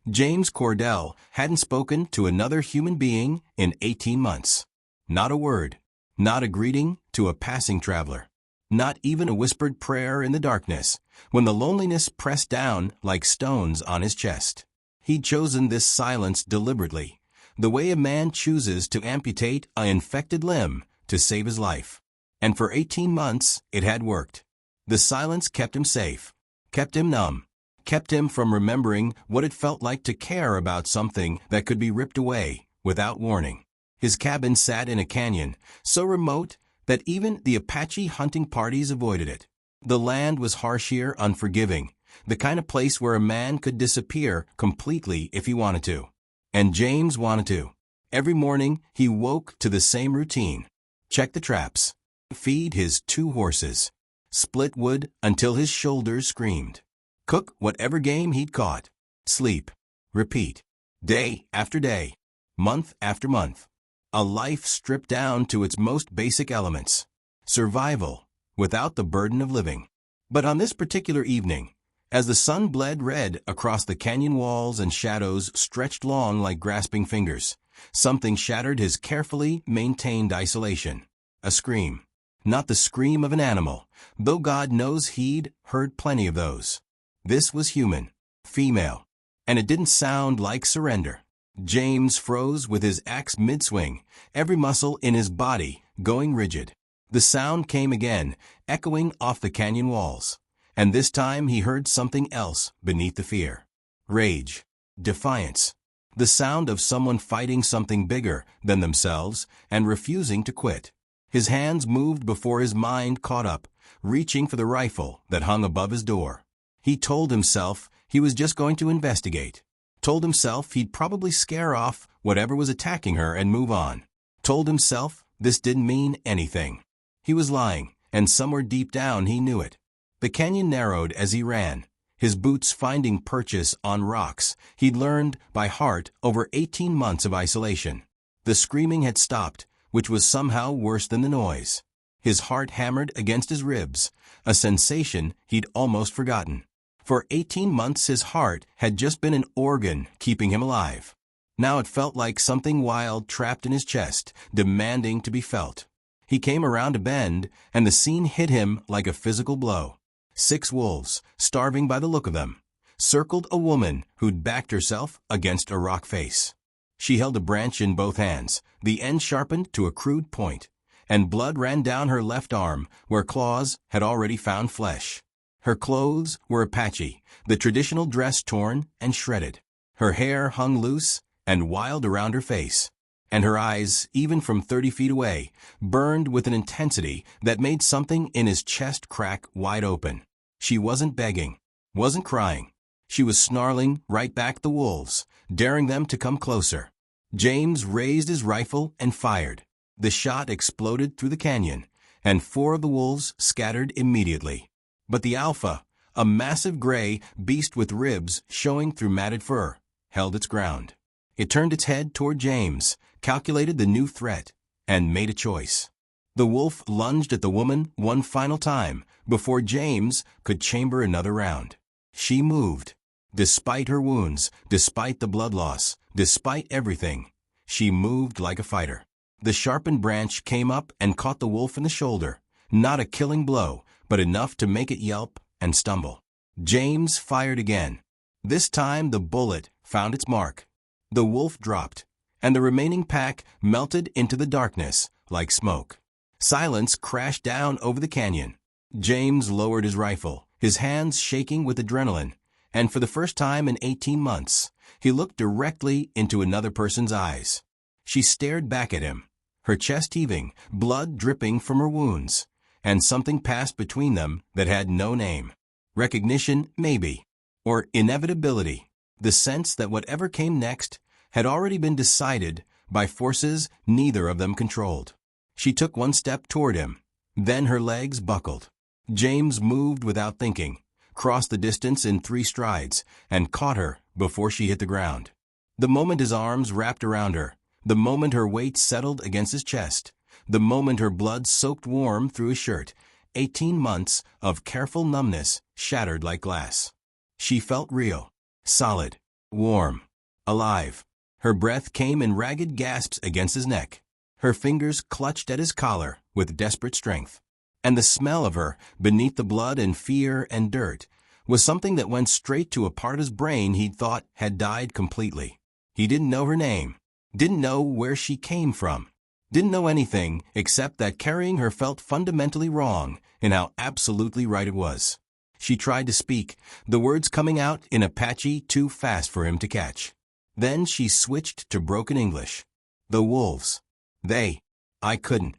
James Cordell hadn't spoken to another human being in 18 months. Not a word, not a greeting to a passing traveler, not even a whispered prayer in the darkness, when the loneliness pressed down like stones on his chest. He'd chosen this silence deliberately, the way a man chooses to amputate an infected limb to save his life. And for 18 months, it had worked. The silence kept him safe, kept him numb, kept him from remembering what it felt like to care about something that could be ripped away without warning. His cabin sat in a canyon, so remote that even the Apache hunting parties avoided it. The land was harsh here, unforgiving, the kind of place where a man could disappear completely if he wanted to. And James wanted to. Every morning, he woke to the same routine. Check the traps. Feed his 2 horses. Split wood until his shoulders screamed. Cook whatever game he'd caught. Sleep. Repeat. Day after day. Month after month. A life stripped down to its most basic elements. Survival, without the burden of living. But on this particular evening, as the sun bled red across the canyon walls and shadows stretched long like grasping fingers, something shattered his carefully maintained isolation. A scream. Not the scream of an animal, though God knows he'd heard plenty of those. This was human, female, and it didn't sound like surrender. James froze with his axe mid-swing, every muscle in his body going rigid. The sound came again, echoing off the canyon walls. And this time he heard something else beneath the fear. Rage. Defiance. The sound of someone fighting something bigger than themselves and refusing to quit. His hands moved before his mind caught up, reaching for the rifle that hung above his door. He told himself he was just going to investigate. Told himself he'd probably scare off whatever was attacking her and move on. Told himself this didn't mean anything. He was lying, and somewhere deep down he knew it. The canyon narrowed as he ran, his boots finding purchase on rocks he'd learned by heart over 18 months of isolation. The screaming had stopped, which was somehow worse than the noise. His heart hammered against his ribs, a sensation he'd almost forgotten. For 18 months his heart had just been an organ keeping him alive. Now it felt like something wild trapped in his chest, demanding to be felt. He came around a bend, and the scene hit him like a physical blow. 6 wolves, starving by the look of them, circled a woman who'd backed herself against a rock face. She held a branch in both hands, the end sharpened to a crude point, and blood ran down her left arm where claws had already found flesh. Her clothes were Apache, the traditional dress torn and shredded. Her hair hung loose and wild around her face, and her eyes, even from 30 feet away, burned with an intensity that made something in his chest crack wide open. She wasn't begging, wasn't crying. She was snarling right back at the wolves, daring them to come closer. James raised his rifle and fired. The shot exploded through the canyon, and 4 of the wolves scattered immediately. But the alpha, a massive gray beast with ribs showing through matted fur, held its ground. It turned its head toward James, calculated the new threat, and made a choice. The wolf lunged at the woman one final time before James could chamber another round. She moved. Despite her wounds, despite the blood loss, despite everything, she moved like a fighter. The sharpened branch came up and caught the wolf in the shoulder, not a killing blow, but enough to make it yelp and stumble. James fired again. This time the bullet found its mark. The wolf dropped, and the remaining pack melted into the darkness like smoke. Silence crashed down over the canyon. James lowered his rifle, his hands shaking with adrenaline, and for the first time in 18 months, he looked directly into another person's eyes. She stared back at him, her chest heaving, blood dripping from her wounds, and something passed between them that had no name. Recognition, maybe, or inevitability, the sense that whatever came next had already been decided by forces neither of them controlled. She took one step toward him, then her legs buckled. James moved without thinking, crossed the distance in 3 strides, and caught her before she hit the ground. The moment his arms wrapped around her, the moment her weight settled against his chest, the moment her blood soaked warm through his shirt, 18 months of careful numbness shattered like glass. She felt real, solid, warm, alive. Her breath came in ragged gasps against his neck. Her fingers clutched at his collar with desperate strength. And the smell of her, beneath the blood and fear and dirt, was something that went straight to a part of his brain he'd thought had died completely. He didn't know her name, didn't know where she came from, didn't know anything except that carrying her felt fundamentally wrong and how absolutely right it was. She tried to speak, the words coming out in Apache too fast for him to catch. Then she switched to broken English. The wolves. I couldn't.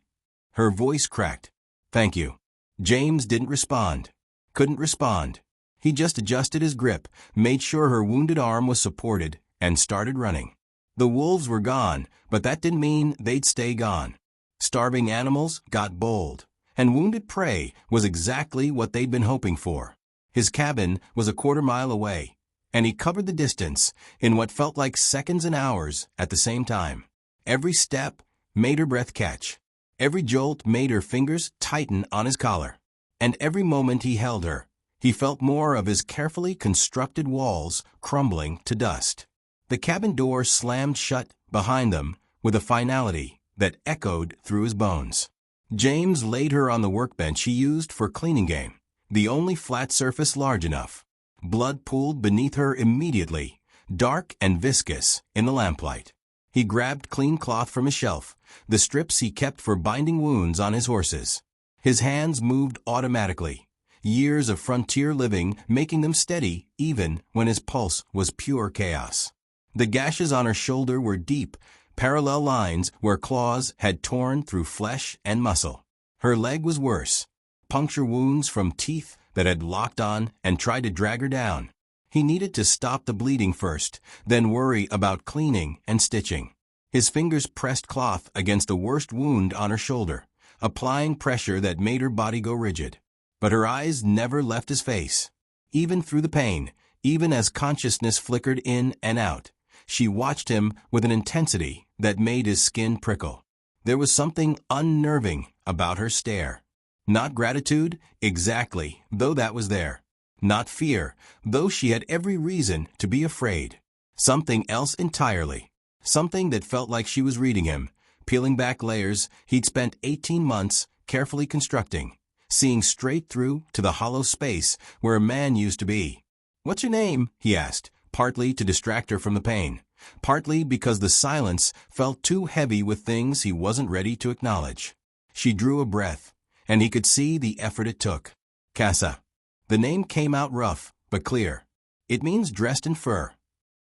Her voice cracked. Thank you. James didn't respond. Couldn't respond. He just adjusted his grip, made sure her wounded arm was supported, and started running. The wolves were gone, but that didn't mean they'd stay gone. Starving animals got bold, and wounded prey was exactly what they'd been hoping for. His cabin was a quarter-mile away, and he covered the distance in what felt like seconds and hours at the same time. Every step made her breath catch. Every jolt made her fingers tighten on his collar. And every moment he held her, he felt more of his carefully constructed walls crumbling to dust. The cabin door slammed shut behind them with a finality that echoed through his bones. James laid her on the workbench he used for cleaning game, the only flat surface large enough. Blood pooled beneath her immediately, dark and viscous in the lamplight. He grabbed clean cloth from his shelf, the strips he kept for binding wounds on his horses. His hands moved automatically, years of frontier living making them steady even when his pulse was pure chaos. The gashes on her shoulder were deep, parallel lines where claws had torn through flesh and muscle. Her leg was worse, puncture wounds from teeth that had locked on and tried to drag her down. He needed to stop the bleeding first, then worry about cleaning and stitching. His fingers pressed cloth against the worst wound on her shoulder, applying pressure that made her body go rigid. But her eyes never left his face. Even through the pain, even as consciousness flickered in and out, she watched him with an intensity that made his skin prickle. There was something unnerving about her stare. Not gratitude, exactly, though that was there. Not fear, though she had every reason to be afraid. Something else entirely. Something that felt like she was reading him, peeling back layers he'd spent 18 months carefully constructing, seeing straight through to the hollow space where a man used to be. "What's your name?" he asked, partly to distract her from the pain, partly because the silence felt too heavy with things he wasn't ready to acknowledge. She drew a breath, and he could see the effort it took. Casa. The name came out rough, but clear. It means dressed in fur.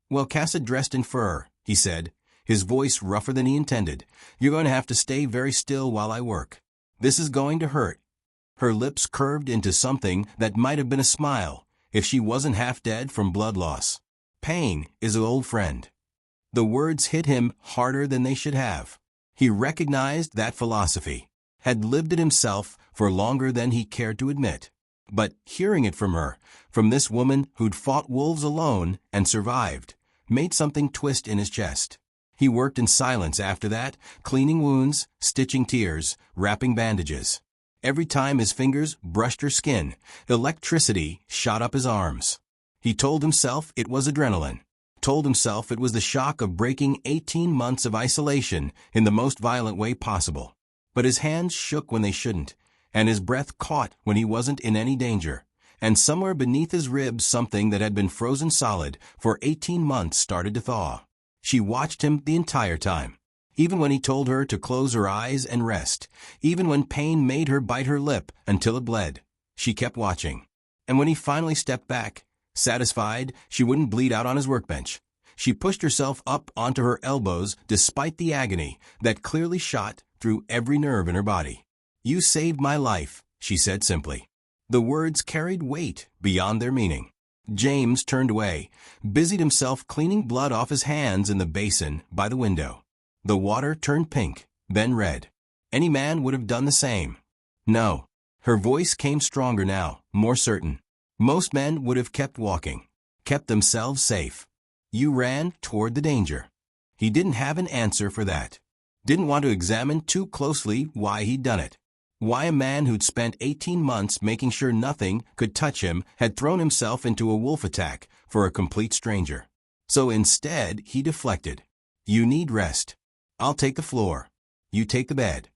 "Well, Casa dressed in fur," he said, his voice rougher than he intended. "You're going to have to stay very still while I work. This is going to hurt." Her lips curved into something that might have been a smile if she wasn't half dead from blood loss. Pain is an old friend. The words hit him harder than they should have. He recognized that philosophy, had lived it himself for longer than he cared to admit. But hearing it from her, from this woman who'd fought wolves alone and survived, made something twist in his chest. He worked in silence after that, cleaning wounds, stitching tears, wrapping bandages. Every time his fingers brushed her skin, electricity shot up his arms. He told himself it was adrenaline, told himself it was the shock of breaking 18 months of isolation in the most violent way possible. But his hands shook when they shouldn't, and his breath caught when he wasn't in any danger, and somewhere beneath his ribs something that had been frozen solid for 18 months started to thaw. She watched him the entire time, even when he told her to close her eyes and rest, even when pain made her bite her lip until it bled. She kept watching. And when he finally stepped back, satisfied she wouldn't bleed out on his workbench, she pushed herself up onto her elbows despite the agony that clearly shot through every nerve in her body. "You saved my life," she said simply. The words carried weight beyond their meaning. James turned away, busied himself cleaning blood off his hands in the basin by the window. The water turned pink, then red. Any man would have done the same. No. Her voice came stronger now, more certain. Most men would have kept walking, kept themselves safe. You ran toward the danger. He didn't have an answer for that. Didn't want to examine too closely why he'd done it. Why a man who'd spent 18 months making sure nothing could touch him had thrown himself into a wolf attack for a complete stranger. So instead, he deflected. You need rest. I'll take the floor. You take the bed.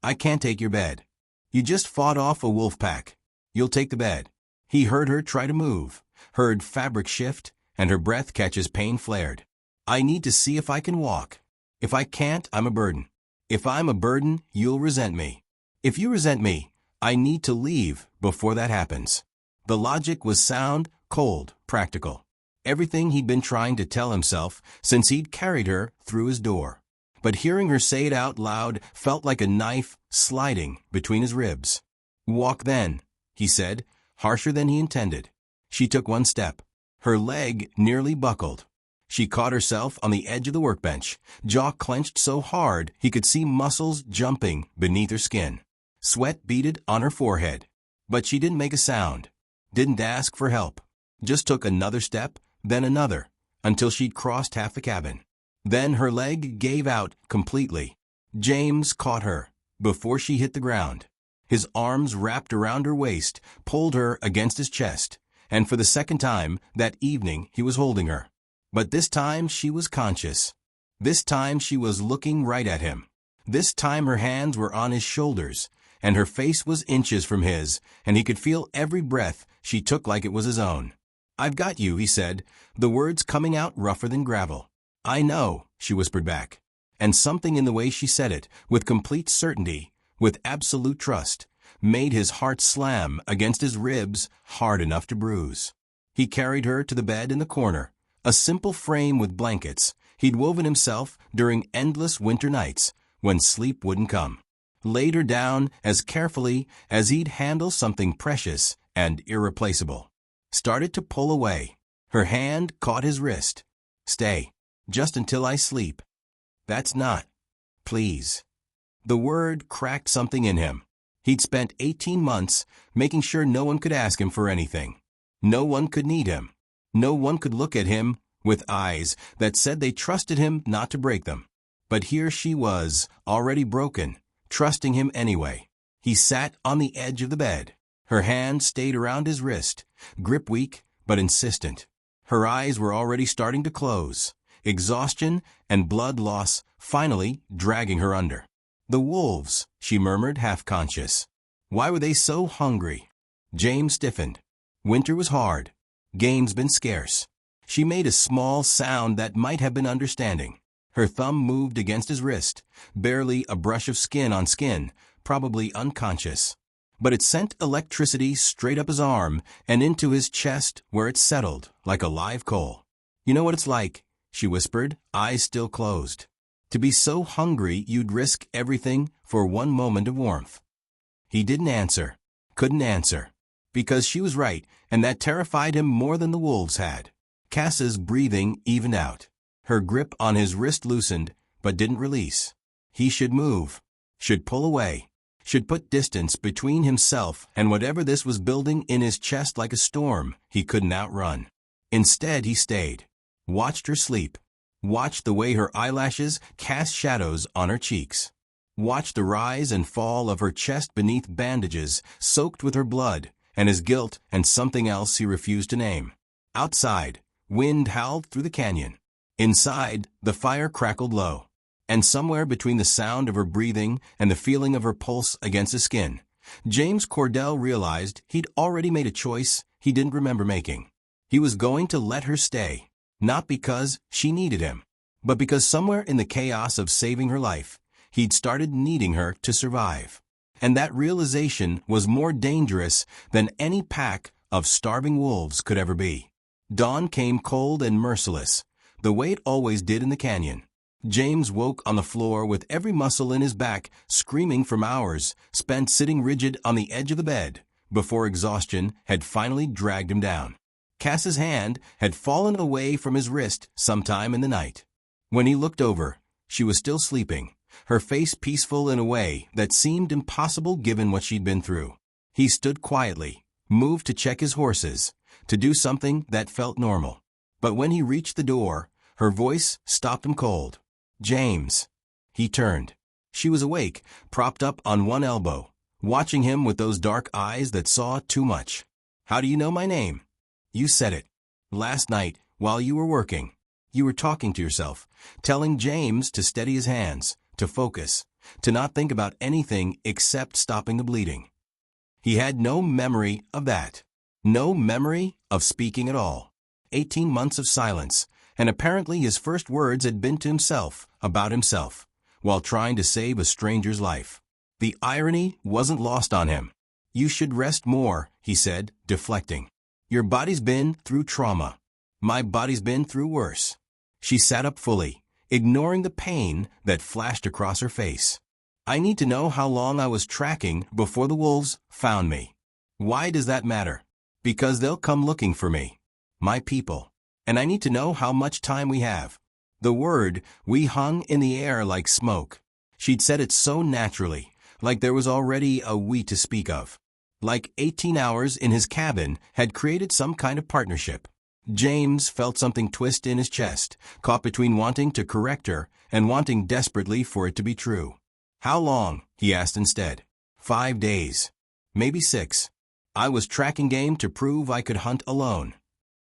I can't take your bed. You just fought off a wolf pack. You'll take the bed. He heard her try to move, heard fabric shift, and her breath catch as pain flared. I need to see if I can walk. If I can't, I'm a burden. If I'm a burden, you'll resent me. If you resent me, I need to leave before that happens. The logic was sound, cold, practical. Everything he'd been trying to tell himself since he'd carried her through his door. But hearing her say it out loud felt like a knife sliding between his ribs. Walk then, he said, harsher than he intended. She took one step. Her leg nearly buckled. She caught herself on the edge of the workbench, jaw clenched so hard he could see muscles jumping beneath her skin. Sweat beaded on her forehead. But she didn't make a sound, didn't ask for help, just took another step, then another, until she'd crossed half the cabin. Then her leg gave out completely. James caught her before she hit the ground. His arms wrapped around her waist, pulled her against his chest, and for the second time that evening he was holding her. But this time she was conscious. This time she was looking right at him. This time her hands were on his shoulders, and her face was inches from his, and he could feel every breath she took like it was his own. I've got you, he said, the words coming out rougher than gravel. I know, she whispered back. And something in the way she said it, with complete certainty, with absolute trust, made his heart slam against his ribs hard enough to bruise. He carried her to the bed in the corner, a simple frame with blankets he'd woven himself during endless winter nights when sleep wouldn't come. Laid her down as carefully as he'd handle something precious and irreplaceable. Started to pull away. Her hand caught his wrist. Stay, just until I sleep. That's not. Please. The word cracked something in him. He'd spent 18 months making sure no one could ask him for anything. No one could need him. No one could look at him with eyes that said they trusted him not to break them. But here she was, already broken, trusting him anyway. He sat on the edge of the bed. Her hand stayed around his wrist, grip weak but insistent. Her eyes were already starting to close, exhaustion and blood loss finally dragging her under. The wolves, she murmured, half-conscious. Why were they so hungry? James stiffened. Winter was hard. Game's been scarce. She made a small sound that might have been understanding. Her thumb moved against his wrist, barely a brush of skin on skin, probably unconscious. But it sent electricity straight up his arm and into his chest where it settled like a live coal. You know what it's like, she whispered, eyes still closed. To be so hungry you'd risk everything for one moment of warmth. He didn't answer, couldn't answer, because she was right, and that terrified him more than the wolves had. Cass's breathing evened out. Her grip on his wrist loosened, but didn't release. He should move, should pull away, should put distance between himself and whatever this was building in his chest like a storm he couldn't outrun. Instead he stayed, watched her sleep, watched the way her eyelashes cast shadows on her cheeks, watched the rise and fall of her chest beneath bandages soaked with her blood and his guilt and something else he refused to name. Outside, wind howled through the canyon. Inside, the fire crackled low. And somewhere between the sound of her breathing and the feeling of her pulse against his skin, James Cordell realized he'd already made a choice he didn't remember making. He was going to let her stay, not because she needed him, but because somewhere in the chaos of saving her life, he'd started needing her to survive. And that realization was more dangerous than any pack of starving wolves could ever be. Dawn came cold and merciless, the way it always did in the canyon. James woke on the floor with every muscle in his back screaming from hours spent sitting rigid on the edge of the bed before exhaustion had finally dragged him down. Cass's hand had fallen away from his wrist sometime in the night. When he looked over, she was still sleeping, her face peaceful in a way that seemed impossible given what she'd been through. He stood quietly, moved to check his horses, to do something that felt normal. But when he reached the door, her voice stopped him cold. James. He turned. She was awake, propped up on one elbow, watching him with those dark eyes that saw too much. How do you know my name? You said it. Last night, while you were working. You were talking to yourself, telling James to steady his hands, to focus, to not think about anything except stopping the bleeding. He had no memory of that. No memory of speaking at all. 18 months of silence, and apparently his first words had been to himself, about himself, while trying to save a stranger's life. The irony wasn't lost on him. You should rest more, he said, deflecting. Your body's been through trauma. My body's been through worse. She sat up fully, ignoring the pain that flashed across her face. I need to know how long I was tracking before the wolves found me. Why does that matter? Because they'll come looking for me. My people. And I need to know how much time we have. The word we hung in the air like smoke. She'd said it so naturally, like there was already a we to speak of. Like 18 hours in his cabin had created some kind of partnership. James felt something twist in his chest, caught between wanting to correct her and wanting desperately for it to be true. How long? He asked instead. 5 days. Maybe 6. I was tracking game to prove I could hunt alone.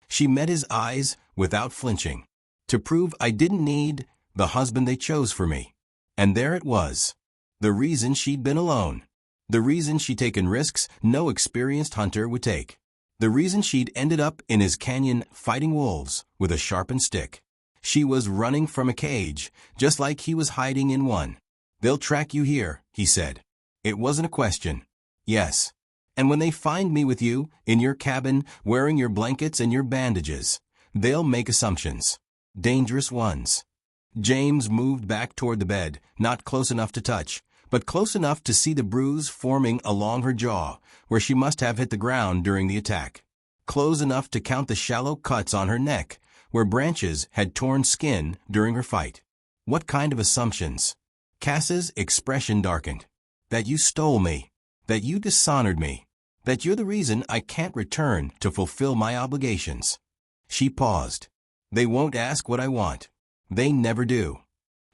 She met his eyes without flinching. To prove I didn't need the husband they chose for me. And there it was. The reason she'd been alone. The reason she'd taken risks no experienced hunter would take. The reason she'd ended up in his canyon fighting wolves with a sharpened stick. She was running from a cage, just like he was hiding in one. They'll track you here, he said. It wasn't a question. Yes. And when they find me with you, in your cabin, wearing your blankets and your bandages, they'll make assumptions. Dangerous ones. James moved back toward the bed, not close enough to touch, but close enough to see the bruise forming along her jaw, where she must have hit the ground during the attack. Close enough to count the shallow cuts on her neck, where branches had torn skin during her fight. What kind of assumptions? Cass's expression darkened. That you stole me. That you dishonored me. That you're the reason I can't return to fulfill my obligations. She paused. They won't ask what I want. They never do.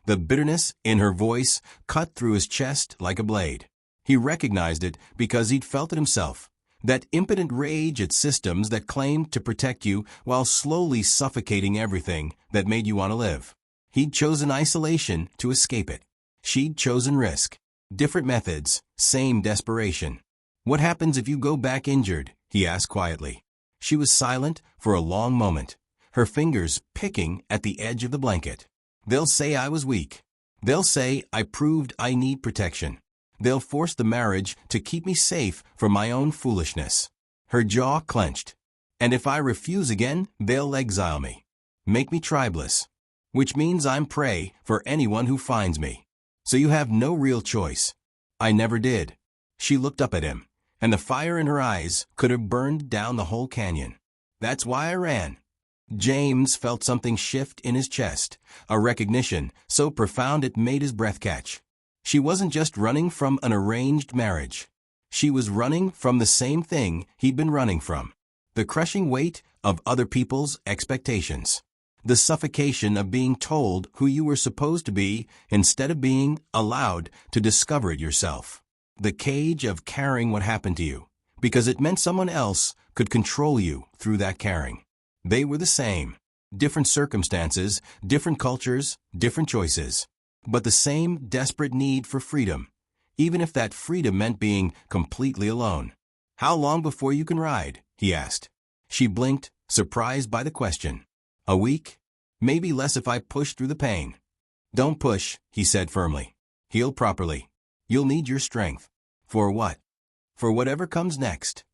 The bitterness in her voice cut through his chest like a blade. He recognized it because he'd felt it himself. That impotent rage at systems that claimed to protect you while slowly suffocating everything that made you want to live. He'd chosen isolation to escape it. She'd chosen risk. Different methods, same desperation. What happens if you go back injured? He asked quietly. She was silent for a long moment, her fingers picking at the edge of the blanket. They'll say I was weak. They'll say I proved I need protection. They'll force the marriage to keep me safe from my own foolishness. Her jaw clenched. And if I refuse again, they'll exile me. Make me tribeless. Which means I'm prey for anyone who finds me. So you have no real choice. I never did. She looked up at him, and the fire in her eyes could have burned down the whole canyon. That's why I ran. James felt something shift in his chest, a recognition so profound it made his breath catch. She wasn't just running from an arranged marriage. She was running from the same thing he'd been running from. The crushing weight of other people's expectations. The suffocation of being told who you were supposed to be instead of being allowed to discover it yourself. The cage of carrying what happened to you, because it meant someone else could control you through that carrying. They were the same. Different circumstances, different cultures, different choices. But the same desperate need for freedom, even if that freedom meant being completely alone. How long before you can ride? He asked. She blinked, surprised by the question. A week? Maybe less if I push through the pain. Don't push, he said firmly. Heal properly. You'll need your strength. For what? For whatever comes next.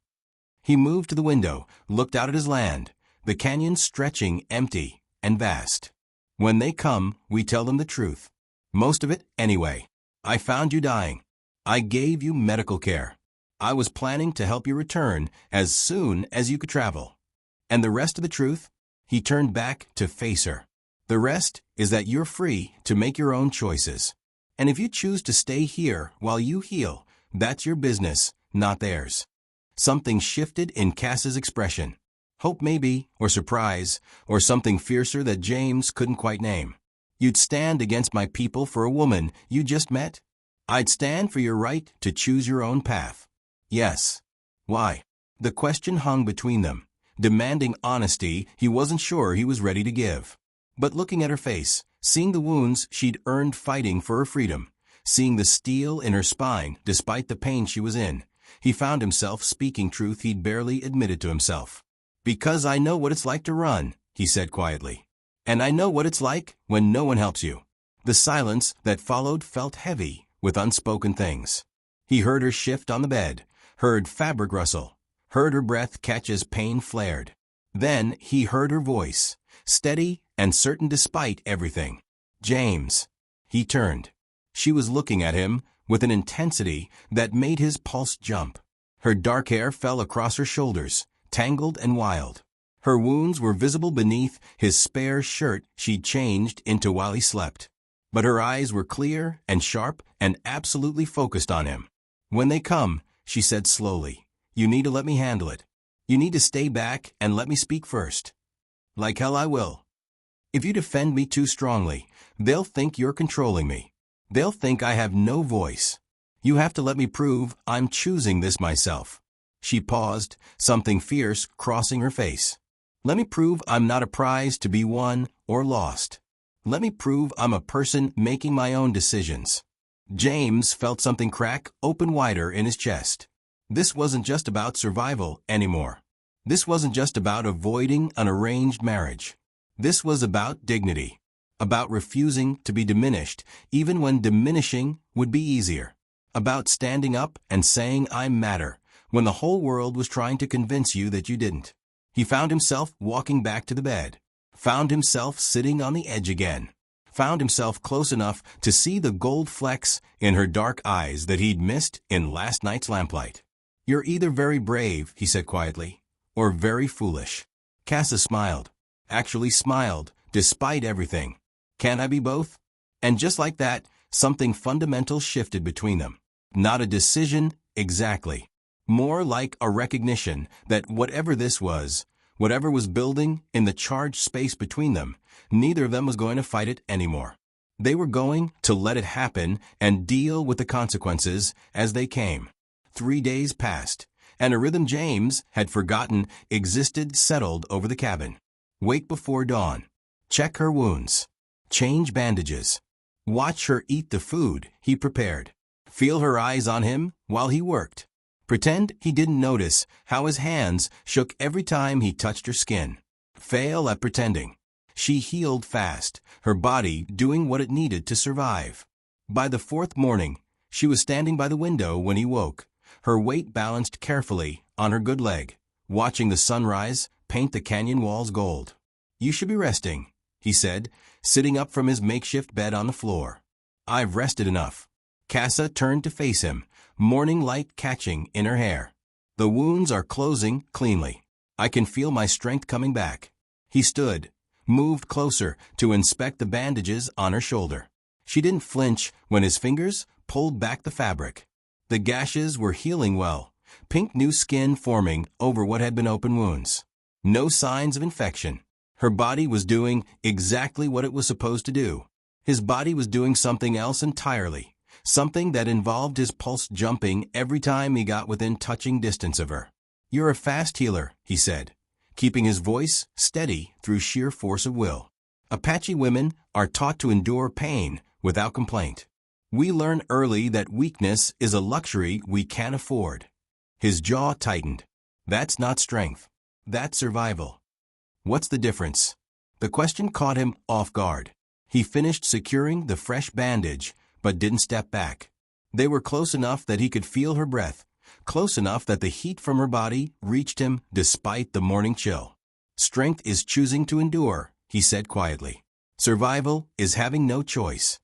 He moved to the window, looked out at his land, the canyon stretching empty and vast. When they come, we tell them the truth. Most of it, anyway. I found you dying. I gave you medical care. I was planning to help you return as soon as you could travel. And the rest of the truth? He turned back to face her. The rest is that you're free to make your own choices. And if you choose to stay here while you heal, that's your business, not theirs. Something shifted in Cass's expression. Hope maybe, or surprise, or something fiercer that James couldn't quite name. You'd stand against my people for a woman you just met? I'd stand for your right to choose your own path. Yes. Why? The question hung between them, demanding honesty he wasn't sure he was ready to give. But looking at her face, seeing the wounds she'd earned fighting for her freedom, seeing the steel in her spine despite the pain she was in, he found himself speaking truth he'd barely admitted to himself. "Because I know what it's like to run," he said quietly. "And I know what it's like when no one helps you." The silence that followed felt heavy with unspoken things. He heard her shift on the bed, heard fabric rustle, heard her breath catch as pain flared. Then he heard her voice, steady and certain despite everything. "James." He turned. She was looking at him with an intensity that made his pulse jump. Her dark hair fell across her shoulders, tangled and wild. Her wounds were visible beneath his spare shirt she'd changed into while he slept. But her eyes were clear and sharp and absolutely focused on him. "When they come," she said slowly, "you need to let me handle it. You need to stay back and let me speak first. Like hell I will. If you defend me too strongly, they'll think you're controlling me. They'll think I have no voice. You have to let me prove I'm choosing this myself." She paused, something fierce crossing her face. "Let me prove I'm not a prize to be won or lost. Let me prove I'm a person making my own decisions." James felt something crack open wider in his chest. This wasn't just about survival anymore. This wasn't just about avoiding an arranged marriage. This was about dignity. About refusing to be diminished, even when diminishing would be easier. About standing up and saying I matter, when the whole world was trying to convince you that you didn't. He found himself walking back to the bed. Found himself sitting on the edge again. Found himself close enough to see the gold flecks in her dark eyes that he'd missed in last night's lamplight. "You're either very brave," he said quietly, "or very foolish." Casa smiled. Actually smiled, despite everything. "Can't I be both?" And just like that, something fundamental shifted between them. Not a decision, exactly. More like a recognition that whatever this was, whatever was building in the charged space between them, neither of them was going to fight it anymore. They were going to let it happen and deal with the consequences as they came. 3 days passed, and a rhythm James had forgotten existed settled over the cabin. Wake before dawn. Check her wounds. Change bandages. Watch her eat the food he prepared. Feel her eyes on him while he worked. Pretend he didn't notice how his hands shook every time he touched her skin. Fail at pretending. She healed fast, her body doing what it needed to survive. By the 4th morning, she was standing by the window when he woke, her weight balanced carefully on her good leg, watching the sunrise paint the canyon walls gold. "You should be resting," he said, sitting up from his makeshift bed on the floor. "I've rested enough." Casa turned to face him, morning light catching in her hair. "The wounds are closing cleanly. I can feel my strength coming back." He stood, moved closer to inspect the bandages on her shoulder. She didn't flinch when his fingers pulled back the fabric. The gashes were healing well, pink new skin forming over what had been open wounds. No signs of infection. Her body was doing exactly what it was supposed to do. His body was doing something else entirely, something that involved his pulse jumping every time he got within touching distance of her. "You're a fast healer," he said, keeping his voice steady through sheer force of will. "Apache women are taught to endure pain without complaint. We learn early that weakness is a luxury we can't afford." His jaw tightened. "That's not strength. That's survival." "What's the difference?" The question caught him off guard. He finished securing the fresh bandage, but didn't step back. They were close enough that he could feel her breath, close enough that the heat from her body reached him despite the morning chill. "Strength is choosing to endure," he said quietly. "Survival is having no choice."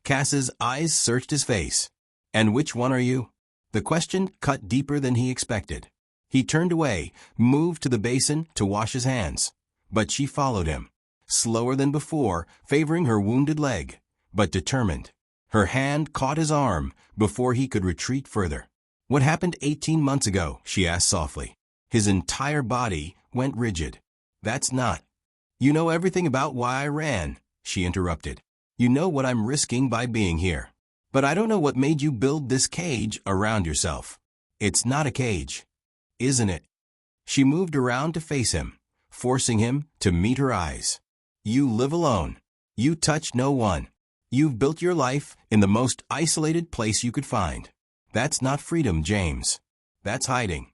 Cass's eyes searched his face. "And which one are you?" The question cut deeper than he expected. He turned away, moved to the basin to wash his hands. But she followed him, slower than before, favoring her wounded leg, but determined. Her hand caught his arm before he could retreat further. "What happened 18 months ago?" she asked softly. His entire body went rigid. "That's not." "You know everything about why I ran," she interrupted. "You know what I'm risking by being here. But I don't know what made you build this cage around yourself." "It's not a cage, isn't it?" She moved around to face him, forcing him to meet her eyes. You live alone. You touch no one. You've built your life in the most isolated place you could find. That's not freedom, James. That's hiding."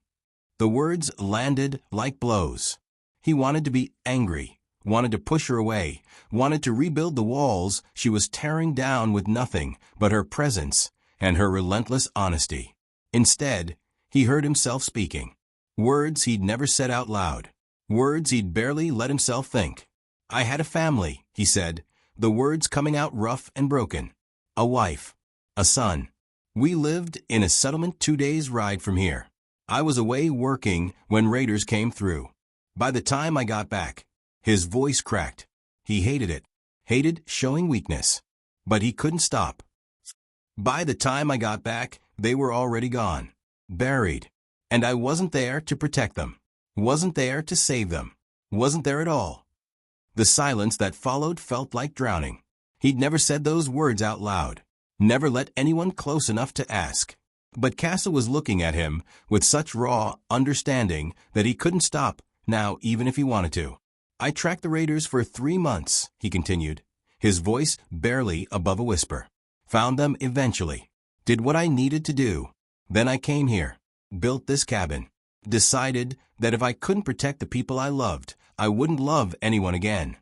The words landed like blows. He wanted to be angry, wanted to push her away, wanted to rebuild the walls she was tearing down with nothing but her presence and her relentless honesty. Instead, he heard himself speaking. Words he'd never said out loud. Words he'd barely let himself think. "I had a family," he said, the words coming out rough and broken. "A wife. A son. We lived in a settlement 2 days' ride from here. I was away working when raiders came through. By the time I got back," his voice cracked. He hated it. Hated showing weakness. But he couldn't stop. "By the time I got back, they were already gone. Buried. And I wasn't there to protect them. Wasn't there to save them. Wasn't there at all." The silence that followed felt like drowning. He'd never said those words out loud. Never let anyone close enough to ask. But Casa was looking at him with such raw understanding that he couldn't stop, now even if he wanted to. "I tracked the raiders for 3 months, he continued, his voice barely above a whisper. "Found them eventually. Did what I needed to do. Then I came here. Built this cabin. Decided that if I couldn't protect the people I loved, I wouldn't love anyone again."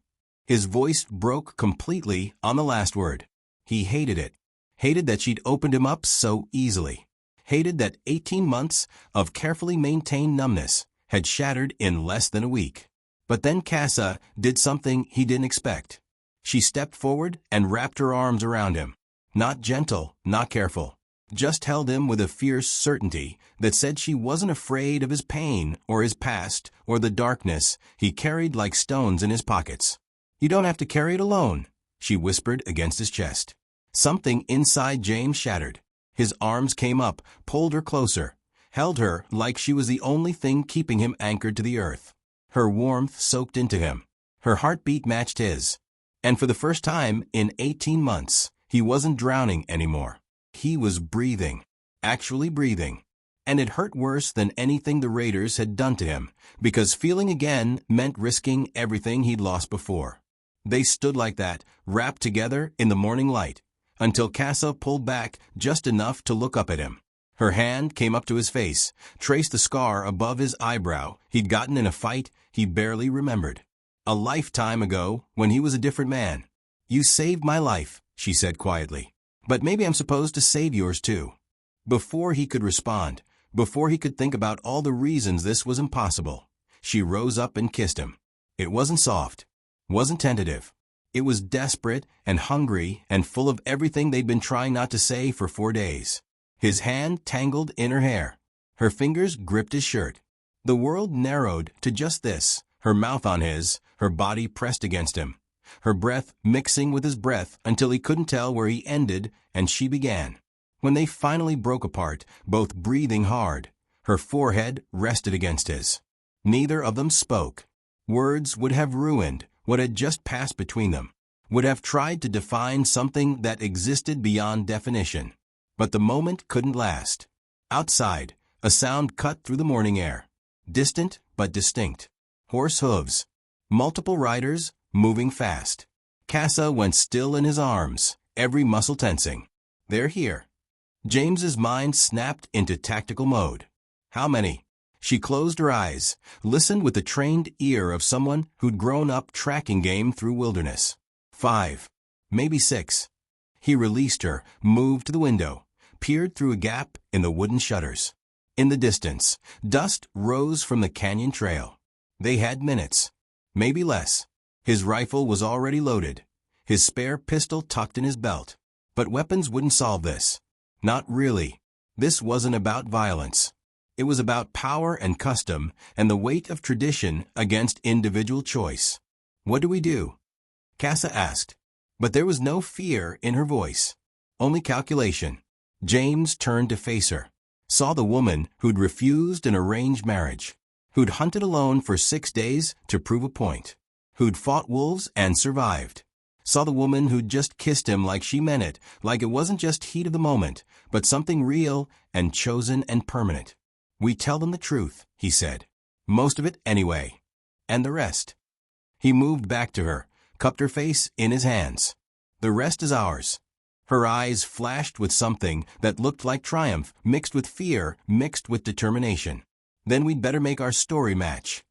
His voice broke completely on the last word. He hated it. Hated that she'd opened him up so easily. Hated that 18 months of carefully maintained numbness had shattered in less than a week. But then Casa did something he didn't expect. She stepped forward and wrapped her arms around him. Not gentle, not careful. Just held him with a fierce certainty that said she wasn't afraid of his pain or his past or the darkness he carried like stones in his pockets. "You don't have to carry it alone," she whispered against his chest. Something inside James shattered. His arms came up, pulled her closer, held her like she was the only thing keeping him anchored to the earth. Her warmth soaked into him. Her heartbeat matched his. And for the first time in 18 months, he wasn't drowning anymore. He was breathing. Actually breathing. And it hurt worse than anything the raiders had done to him, because feeling again meant risking everything he'd lost before. They stood like that, wrapped together in the morning light, until Casa pulled back just enough to look up at him. Her hand came up to his face, traced the scar above his eyebrow he'd gotten in a fight he barely remembered. A lifetime ago, when he was a different man. "You saved my life," she said quietly. "But maybe I'm supposed to save yours too." Before he could respond, before he could think about all the reasons this was impossible, she rose up and kissed him. It wasn't soft, wasn't tentative. It was desperate and hungry and full of everything they'd been trying not to say for 4 days. His hand tangled in her hair. Her fingers gripped his shirt. The world narrowed to just this, her mouth on his, her body pressed against him, her breath mixing with his breath until he couldn't tell where he ended and she began. When they finally broke apart, both breathing hard, her forehead rested against his. Neither of them spoke. Words would have ruined what had just passed between them, would have tried to define something that existed beyond definition. But the moment couldn't last. Outside, a sound cut through the morning air. Distant but distinct. Horse hooves. Multiple riders, moving fast. Casa went still in his arms, every muscle tensing. "They're here." James's mind snapped into tactical mode. How many? She closed her eyes, listened with the trained ear of someone who'd grown up tracking game through wilderness. 5. Maybe 6. He released her, moved to the window, peered through a gap in the wooden shutters. In the distance, dust rose from the canyon trail. They had minutes. Maybe less. His rifle was already loaded, his spare pistol tucked in his belt. But weapons wouldn't solve this. Not really. This wasn't about violence. It was about power and custom and the weight of tradition against individual choice. "What do we do?" Casa asked. But there was no fear in her voice. Only calculation. James turned to face her. Saw the woman who'd refused an arranged marriage. Who'd hunted alone for 6 days to prove a point. Who'd fought wolves and survived. Saw the woman who'd just kissed him like she meant it, like it wasn't just heat of the moment, but something real and chosen and permanent. "We tell them the truth," he said. "Most of it anyway. And the rest." He moved back to her, cupped her face in his hands. The rest is ours. Her eyes flashed with something that looked like triumph, mixed with fear, mixed with determination. Then we'd better make our story match.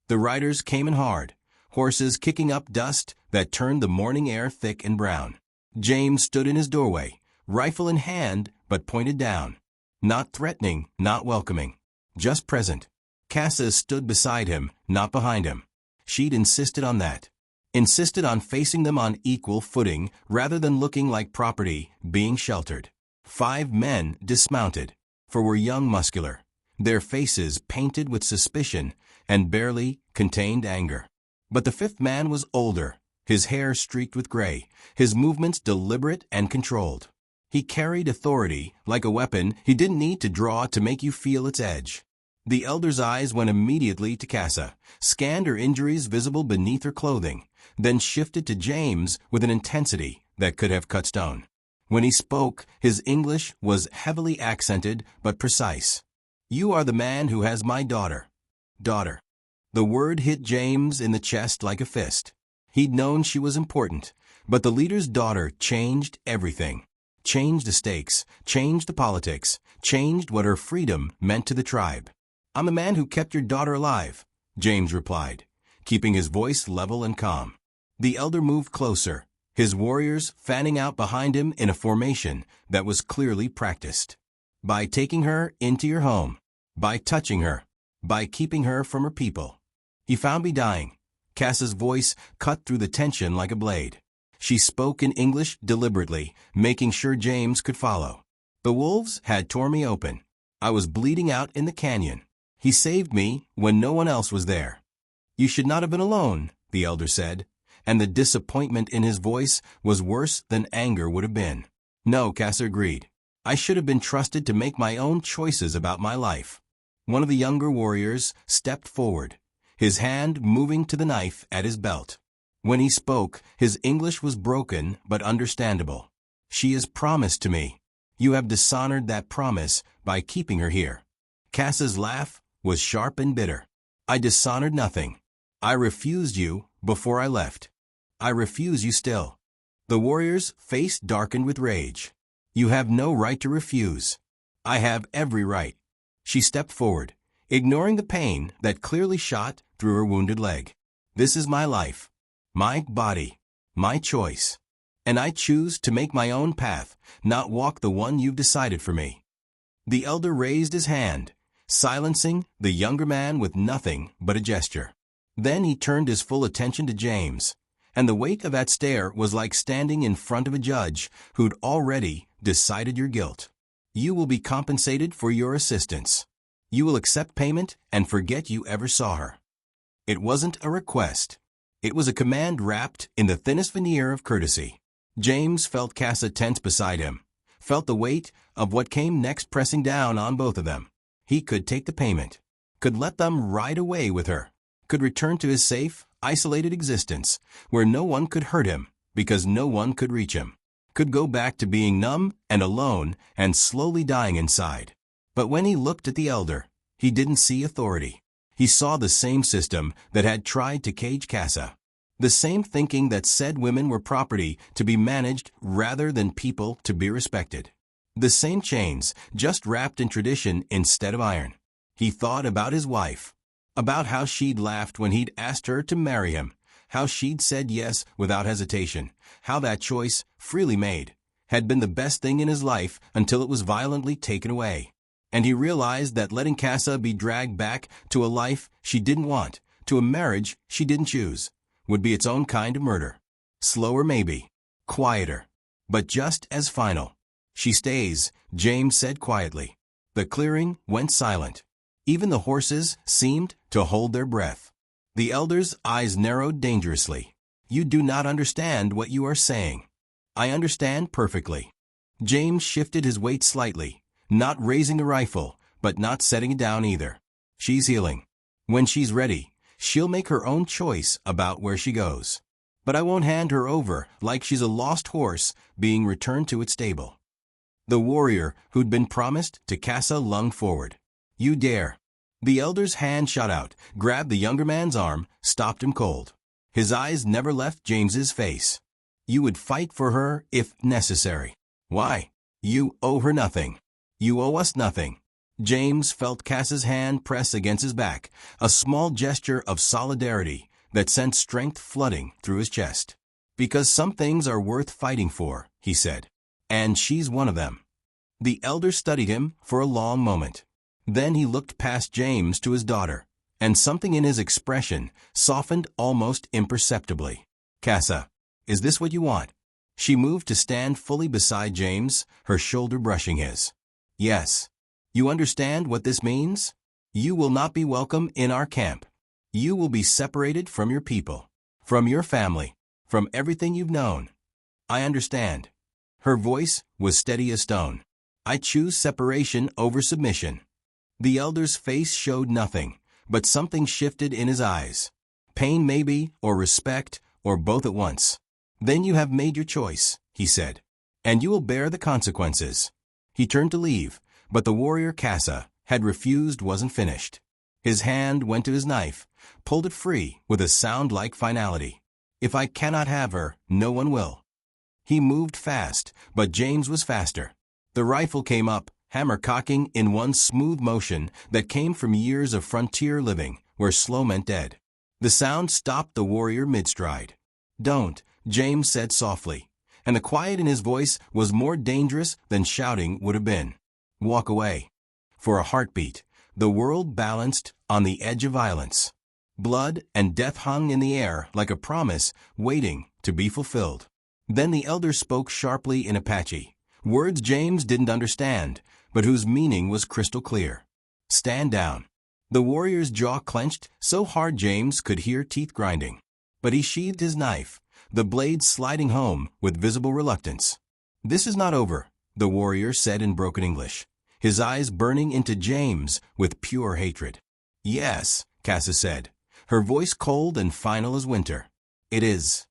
The riders came in hard, horses kicking up dust that turned the morning air thick and brown. James stood in his doorway, rifle in hand, but pointed down. Not threatening, not welcoming, just present. Casa stood beside him, not behind him. She'd insisted on that. Insisted on facing them on equal footing rather than looking like property being sheltered. 5 men dismounted, for were young, muscular, their faces painted with suspicion and barely contained anger. But the 5th man was older, his hair streaked with gray, his movements deliberate and controlled. He carried authority like a weapon he didn't need to draw to make you feel its edge. The elder's eyes went immediately to Casa, scanned her injuries visible beneath her clothing, then shifted to James with an intensity that could have cut stone. When he spoke, his English was heavily accented but precise. "You are the man who has my daughter." Daughter. The word hit James in the chest like a fist. He'd known she was important, but the leader's daughter changed everything. Changed the stakes, changed the politics, changed what her freedom meant to the tribe. "I'm the man who kept your daughter alive," James replied, keeping his voice level and calm. The elder moved closer, his warriors fanning out behind him in a formation that was clearly practiced. "By taking her into your home, by touching her, by keeping her from her people. He found me dying." Casa's voice cut through the tension like a blade. She spoke in English deliberately, making sure James could follow. "The wolves had torn me open. I was bleeding out in the canyon. He saved me when no one else was there." "You should not have been alone," the elder said, and the disappointment in his voice was worse than anger would have been. "No," Casa agreed. "I should have been trusted to make my own choices about my life." One of the younger warriors stepped forward, his hand moving to the knife at his belt. When he spoke, his English was broken but understandable. "She is promised to me. You have dishonored that promise by keeping her here." Casa's laugh was sharp and bitter. "I dishonored nothing. I refused you before I left. I refuse you still." The warrior's face darkened with rage. "You have no right to refuse." "I have every right." She stepped forward, ignoring the pain that clearly shot through her wounded leg. "This is my life, my body, my choice. And I choose to make my own path, not walk the one you've decided for me." The elder raised his hand, silencing the younger man with nothing but a gesture. Then he turned his full attention to James, and the weight of that stare was like standing in front of a judge who'd already decided your guilt. "You will be compensated for your assistance. You will accept payment and forget you ever saw her." It wasn't a request. It was a command wrapped in the thinnest veneer of courtesy. James felt Casa tense beside him, felt the weight of what came next pressing down on both of them. He could take the payment, could let them ride away with her, could return to his safe, isolated existence, where no one could hurt him because no one could reach him, could go back to being numb and alone and slowly dying inside. But when he looked at the elder, he didn't see authority. He saw the same system that had tried to cage Casa, the same thinking that said women were property to be managed rather than people to be respected. The same chains, just wrapped in tradition instead of iron. He thought about his wife, about how she'd laughed when he'd asked her to marry him, how she'd said yes without hesitation, how that choice, freely made, had been the best thing in his life until it was violently taken away. And he realized that letting Casa be dragged back to a life she didn't want, to a marriage she didn't choose, would be its own kind of murder. Slower maybe, quieter, but just as final. "She stays," James said quietly. The clearing went silent. Even the horses seemed to hold their breath. The elder's eyes narrowed dangerously. "You do not understand what you are saying." "I understand perfectly." James shifted his weight slightly, not raising the rifle, but not setting it down either. "She's healing. When she's ready, she'll make her own choice about where she goes. But I won't hand her over like she's a lost horse being returned to its stable." The warrior who'd been promised to Casa lunged forward. "You dare." The elder's hand shot out, grabbed the younger man's arm, stopped him cold. His eyes never left James's face. You would fight for her if necessary. Why? You owe her nothing. You owe us nothing. James felt Cass's hand press against his back, a small gesture of solidarity that sent strength flooding through his chest. Because some things are worth fighting for, he said. And she's one of them. The elder studied him for a long moment. Then he looked past James to his daughter, and something in his expression softened almost imperceptibly. Cassa, is this what you want? She moved to stand fully beside James, her shoulder brushing his. Yes. You understand what this means? You will not be welcome in our camp. You will be separated from your people, from your family, from everything you've known. I understand. Her voice was steady as stone. I choose separation over submission. The elder's face showed nothing, but something shifted in his eyes. Pain maybe, or respect, or both at once. Then you have made your choice, he said, and you will bear the consequences. He turned to leave, but the warrior Cassa had refused wasn't finished. His hand went to his knife, pulled it free with a sound like finality. If I cannot have her, no one will. He moved fast, but James was faster. The rifle came up, hammer cocking in one smooth motion that came from years of frontier living, where slow meant dead. The sound stopped the warrior mid-stride. Don't, James said softly, and the quiet in his voice was more dangerous than shouting would have been. Walk away. For a heartbeat, the world balanced on the edge of violence. Blood and death hung in the air like a promise waiting to be fulfilled. Then the elder spoke sharply in Apache, words James didn't understand, but whose meaning was crystal clear. Stand down. The warrior's jaw clenched so hard James could hear teeth grinding. But he sheathed his knife, the blade sliding home with visible reluctance. This is not over, the warrior said in broken English, his eyes burning into James with pure hatred. Yes, Cassa said, her voice cold and final as winter. It is.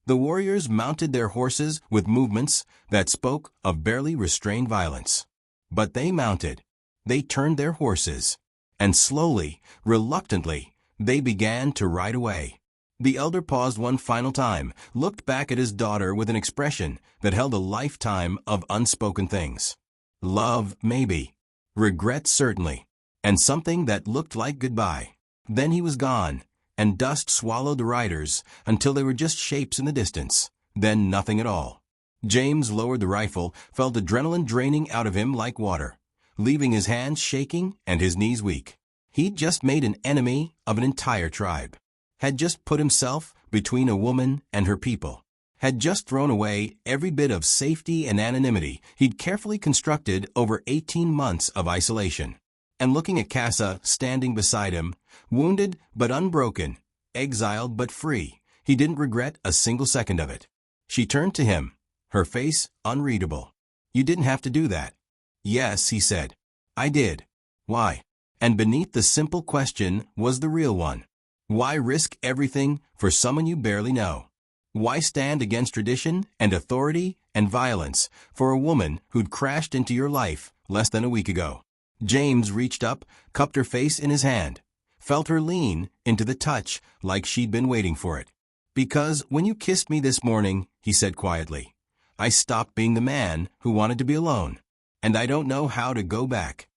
The warriors mounted their horses with movements that spoke of barely restrained violence. But they mounted. They turned their horses. And slowly, reluctantly, they began to ride away. The elder paused one final time, looked back at his daughter with an expression that held a lifetime of unspoken things. Love, maybe. Regret, certainly. And something that looked like goodbye. Then he was gone, and dust swallowed the riders until they were just shapes in the distance. Then nothing at all. James lowered the rifle, felt adrenaline draining out of him like water, leaving his hands shaking and his knees weak. He'd just made an enemy of an entire tribe. Had just put himself between a woman and her people. Had just thrown away every bit of safety and anonymity he'd carefully constructed over 18 months of isolation. And looking at Cassa standing beside him, wounded but unbroken, exiled but free, he didn't regret a single second of it. She turned to him, her face unreadable. You didn't have to do that. Yes, he said. I did. Why? And beneath the simple question was the real one. Why risk everything for someone you barely know? Why stand against tradition and authority and violence for a woman who'd crashed into your life less than a week ago? James reached up, cupped her face in his hand, felt her lean into the touch like she'd been waiting for it. Because when you kissed me this morning, he said quietly, I stopped being the man who wanted to be alone, and I don't know how to go back.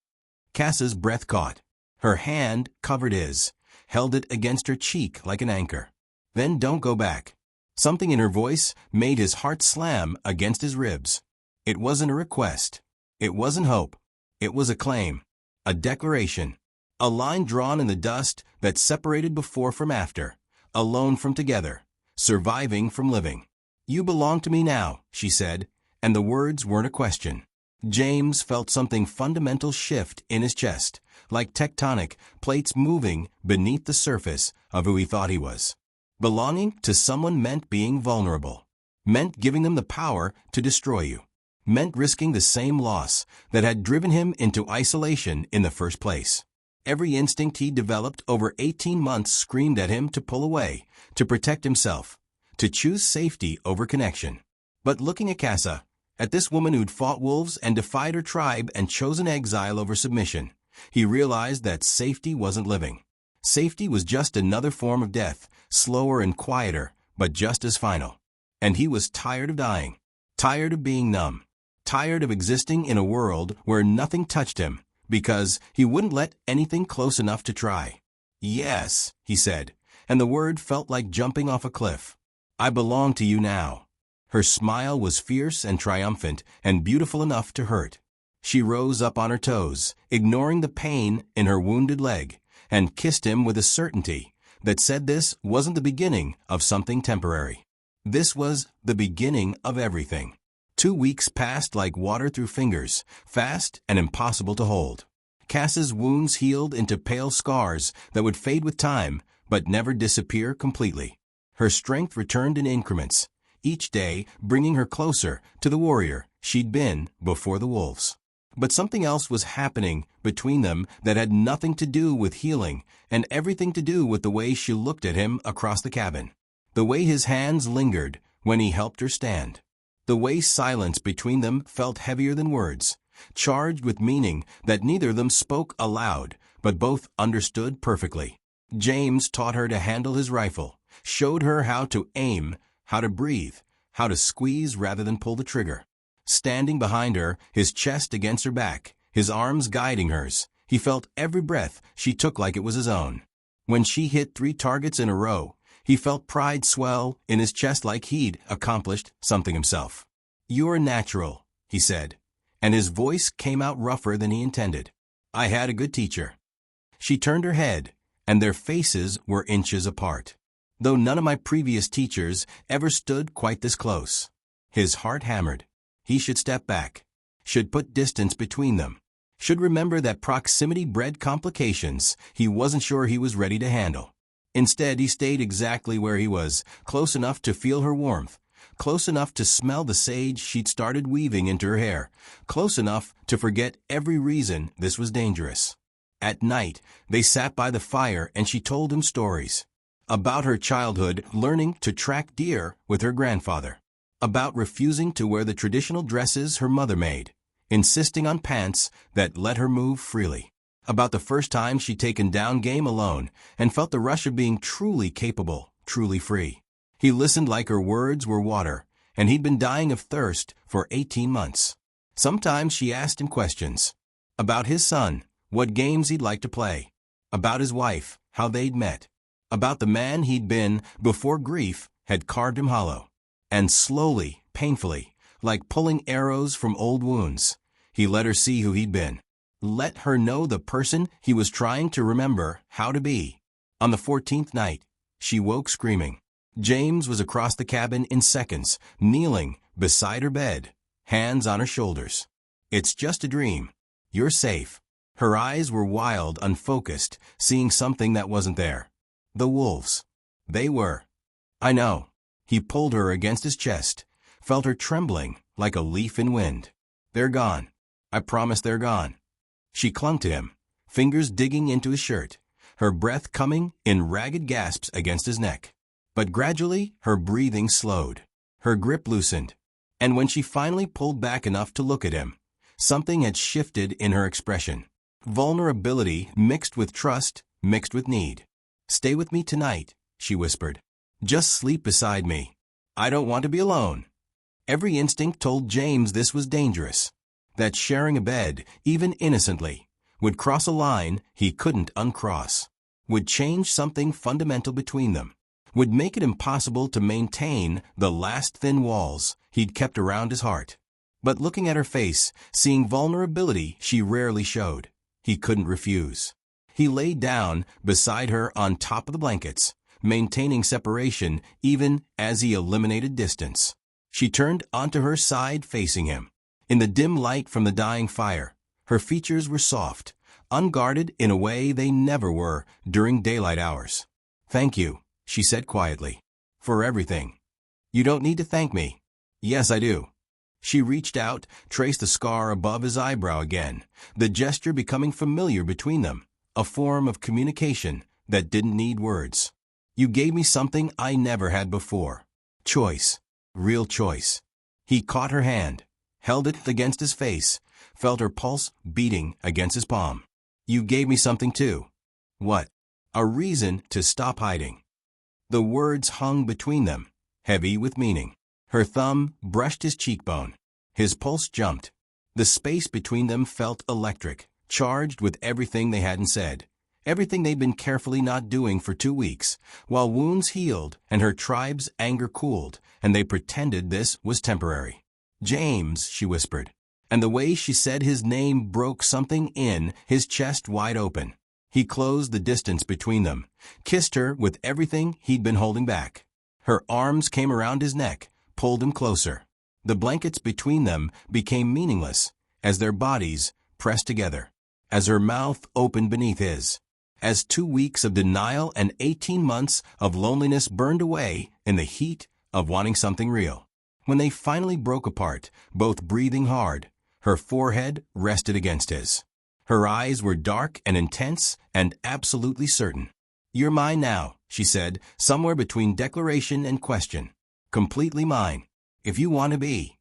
Cassa's breath caught. Her hand covered his, held it against her cheek like an anchor. Then don't go back. Something in her voice made his heart slam against his ribs. It wasn't a request. It wasn't hope. It was a claim, a declaration, a line drawn in the dust that separated before from after, alone from together, surviving from living. You belong to me now, she said, and the words weren't a question. James felt something fundamental shift in his chest, like tectonic plates moving beneath the surface of who he thought he was. Belonging to someone meant being vulnerable, meant giving them the power to destroy you, meant risking the same loss that had driven him into isolation in the first place. Every instinct he developed over 18 months screamed at him to pull away, to protect himself, to choose safety over connection. But looking at Cassa, at this woman who'd fought wolves and defied her tribe and chosen exile over submission, he realized that safety wasn't living. Safety was just another form of death, slower and quieter, but just as final. And he was tired of dying, tired of being numb, tired of existing in a world where nothing touched him, because he wouldn't let anything close enough to try. "Yes," he said, and the word felt like jumping off a cliff. "I belong to you now." Her smile was fierce and triumphant and beautiful enough to hurt. She rose up on her toes, ignoring the pain in her wounded leg, and kissed him with a certainty that said this wasn't the beginning of something temporary. This was the beginning of everything. 2 weeks passed like water through fingers, fast and impossible to hold. Cass's wounds healed into pale scars that would fade with time, but never disappear completely. Her strength returned in increments, each day bringing her closer to the warrior she'd been before the wolves. But something else was happening between them that had nothing to do with healing and everything to do with the way she looked at him across the cabin. The way his hands lingered when he helped her stand. The way silence between them felt heavier than words, charged with meaning that neither of them spoke aloud, but both understood perfectly. James taught her to handle his rifle, showed her how to aim, how to breathe, how to squeeze rather than pull the trigger. Standing behind her, his chest against her back, his arms guiding hers, he felt every breath she took like it was his own. When she hit 3 targets in a row, he felt pride swell in his chest like he'd accomplished something himself. "You're natural," he said, and his voice came out rougher than he intended. "I had a good teacher." She turned her head, and their faces were inches apart. "Though none of my previous teachers ever stood quite this close." His heart hammered. He should step back, should put distance between them, should remember that proximity bred complications he wasn't sure he was ready to handle. Instead, he stayed exactly where he was, close enough to feel her warmth, close enough to smell the sage she'd started weaving into her hair, close enough to forget every reason this was dangerous. At night, they sat by the fire and she told him stories. About her childhood learning to track deer with her grandfather. About refusing to wear the traditional dresses her mother made, insisting on pants that let her move freely. About the first time she'd taken down game alone and felt the rush of being truly capable, truly free. He listened like her words were water, and he'd been dying of thirst for 18 months. Sometimes she asked him questions. About his son, what games he'd like to play. About his wife, how they'd met. About the man he'd been before grief had carved him hollow. And slowly, painfully, like pulling arrows from old wounds, he let her see who he'd been. Let her know the person he was trying to remember how to be. On the 14th night, she woke screaming. James was across the cabin in seconds, kneeling beside her bed, hands on her shoulders. "It's just a dream. You're safe." Her eyes were wild, unfocused, seeing something that wasn't there. The wolves. They were. "I know." He pulled her against his chest, felt her trembling like a leaf in wind. "They're gone. I promise they're gone." She clung to him, fingers digging into his shirt, her breath coming in ragged gasps against his neck. But gradually, her breathing slowed, her grip loosened, and when she finally pulled back enough to look at him, something had shifted in her expression. Vulnerability mixed with trust, mixed with need. "Stay with me tonight," she whispered. "Just sleep beside me. I don't want to be alone." Every instinct told James this was dangerous, that sharing a bed, even innocently, would cross a line he couldn't uncross, would change something fundamental between them, would make it impossible to maintain the last thin walls he'd kept around his heart. But looking at her face, seeing vulnerability she rarely showed, he couldn't refuse. He lay down beside her on top of the blankets, maintaining separation even as he eliminated distance. She turned onto her side facing him. In the dim light from the dying fire, her features were soft, unguarded in a way they never were during daylight hours. "Thank you," she said quietly, "for everything." "You don't need to thank me." "Yes, I do." She reached out, traced the scar above his eyebrow again, the gesture becoming familiar between them, a form of communication that didn't need words. "You gave me something I never had before. Choice. Real choice." He caught her hand, held it against his face, felt her pulse beating against his palm. "You gave me something too." "What?" a reason to stop hiding. The words hung between them, heavy with meaning. Her thumb brushed his cheekbone. His pulse jumped. The space between them felt electric, charged with everything they hadn't said, everything they'd been carefully not doing for 2 weeks, while wounds healed and her tribe's anger cooled, and they pretended this was temporary. "James," she whispered, and the way she said his name broke something in his chest wide open. He closed the distance between them, kissed her with everything he'd been holding back. Her arms came around his neck, pulled him closer. The blankets between them became meaningless as their bodies pressed together, as her mouth opened beneath his, as 2 weeks of denial and 18 months of loneliness burned away in the heat of wanting something real. When they finally broke apart, both breathing hard, her forehead rested against his. Her eyes were dark and intense and absolutely certain. "You're mine now," she said, somewhere between declaration and question. "Completely mine, if you want to be."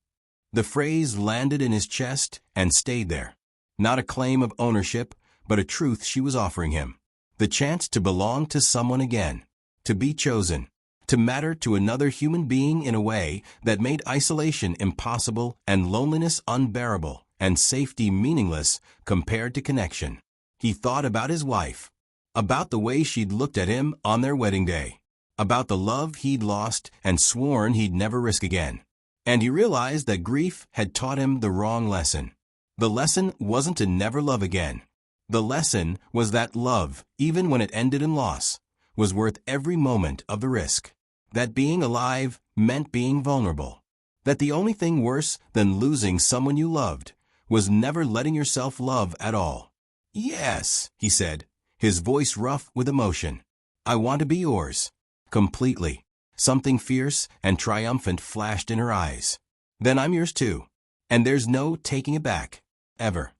The phrase landed in his chest and stayed there. Not a claim of ownership, but a truth she was offering him. The chance to belong to someone again, to be chosen, to matter to another human being in a way that made isolation impossible and loneliness unbearable and safety meaningless compared to connection. He thought about his wife, about the way she'd looked at him on their wedding day, about the love he'd lost and sworn he'd never risk again. And he realized that grief had taught him the wrong lesson. The lesson wasn't to never love again. The lesson was that love, even when it ended in loss, was worth every moment of the risk. That being alive meant being vulnerable. That the only thing worse than losing someone you loved was never letting yourself love at all. "Yes," he said, his voice rough with emotion. "I want to be yours. Completely." Something fierce and triumphant flashed in her eyes. "Then I'm yours too. And there's no taking it back. Ever."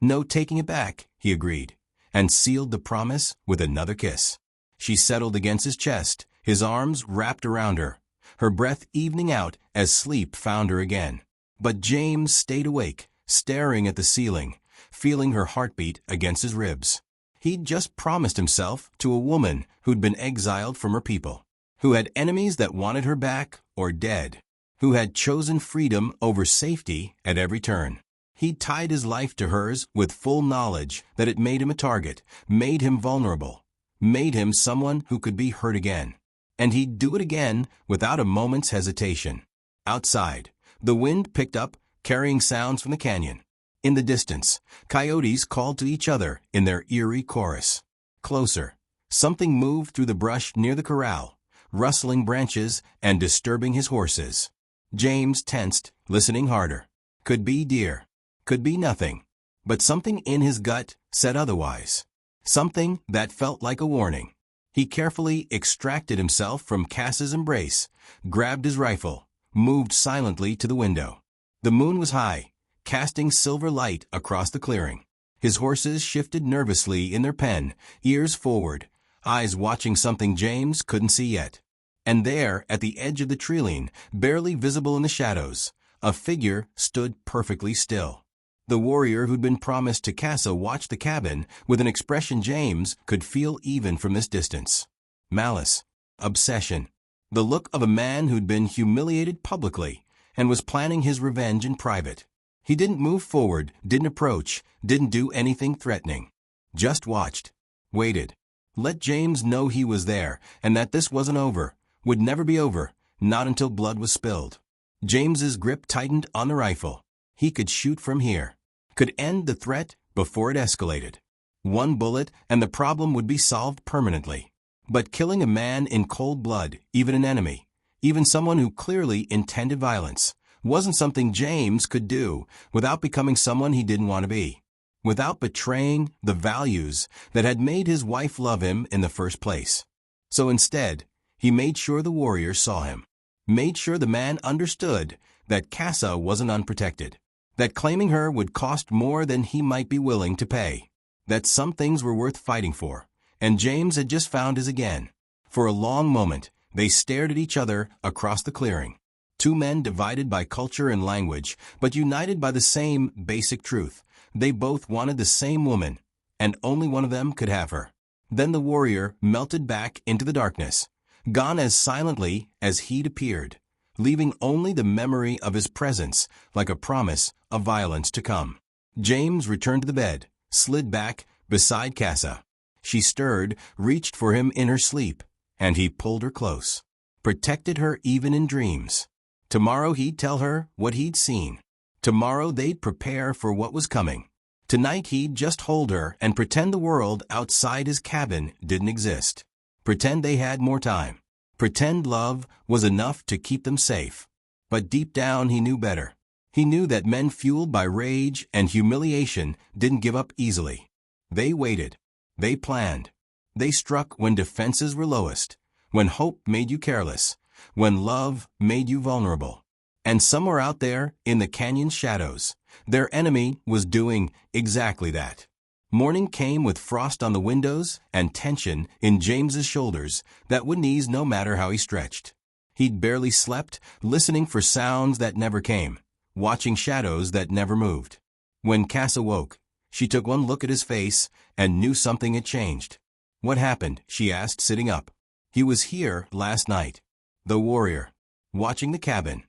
"No taking it back," he agreed, and sealed the promise with another kiss. She settled against his chest, his arms wrapped around her, her breath evening out as sleep found her again. But James stayed awake, staring at the ceiling, feeling her heartbeat against his ribs. He'd just promised himself to a woman who'd been exiled from her people, who had enemies that wanted her back or dead, who had chosen freedom over safety at every turn. He'd tied his life to hers with full knowledge that it made him a target, made him vulnerable, made him someone who could be hurt again. And he'd do it again without a moment's hesitation. Outside, the wind picked up, carrying sounds from the canyon. In the distance, coyotes called to each other in their eerie chorus. Closer, something moved through the brush near the corral, rustling branches and disturbing his horses. James tensed, listening harder. Could be deer. Could be nothing. But something in his gut said otherwise. Something that felt like a warning. He carefully extracted himself from Cass's embrace, grabbed his rifle, moved silently to the window. The moon was high, casting silver light across the clearing. His horses shifted nervously in their pen, ears forward, eyes watching something James couldn't see yet. And there, at the edge of the treeline, barely visible in the shadows, a figure stood perfectly still. The warrior who'd been promised to Casa watched the cabin with an expression James could feel even from this distance. Malice. Obsession. The look of a man who'd been humiliated publicly and was planning his revenge in private. He didn't move forward, didn't approach, didn't do anything threatening. Just watched. Waited. Let James know he was there and that this wasn't over, would never be over, not until blood was spilled. James's grip tightened on the rifle. He could shoot from here. Could end the threat before it escalated. One bullet and the problem would be solved permanently. But killing a man in cold blood, even an enemy, even someone who clearly intended violence, wasn't something James could do without becoming someone he didn't want to be, without betraying the values that had made his wife love him in the first place. So instead, he made sure the warrior saw him, made sure the man understood that Casa wasn't unprotected, that claiming her would cost more than he might be willing to pay, that some things were worth fighting for, and James had just found his again. For a long moment, they stared at each other across the clearing. Two men divided by culture and language, but united by the same basic truth. They both wanted the same woman, and only one of them could have her. Then the warrior melted back into the darkness, gone as silently as he'd appeared, leaving only the memory of his presence like a promise of violence to come. James returned to the bed, slid back beside Casa. She stirred, reached for him in her sleep, and he pulled her close, protected her even in dreams. Tomorrow he'd tell her what he'd seen. Tomorrow they'd prepare for what was coming. Tonight he'd just hold her and pretend the world outside his cabin didn't exist. Pretend they had more time. Pretend love was enough to keep them safe. But deep down he knew better. He knew that men fueled by rage and humiliation didn't give up easily. They waited. They planned. They struck when defenses were lowest, when hope made you careless, when love made you vulnerable. And somewhere out there, in the canyon's shadows, their enemy was doing exactly that. Morning came with frost on the windows and tension in James's shoulders that wouldn't ease no matter how he stretched. He'd barely slept, listening for sounds that never came, watching shadows that never moved. When Cass awoke, she took one look at his face and knew something had changed. "What happened?" she asked, sitting up. "He was here last night." The warrior, watching the cabin.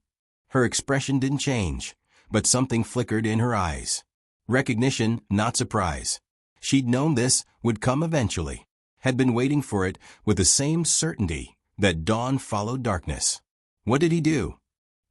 Her expression didn't change, but something flickered in her eyes. Recognition, not surprise. She'd known this would come eventually, had been waiting for it with the same certainty that dawn followed darkness. What did he do?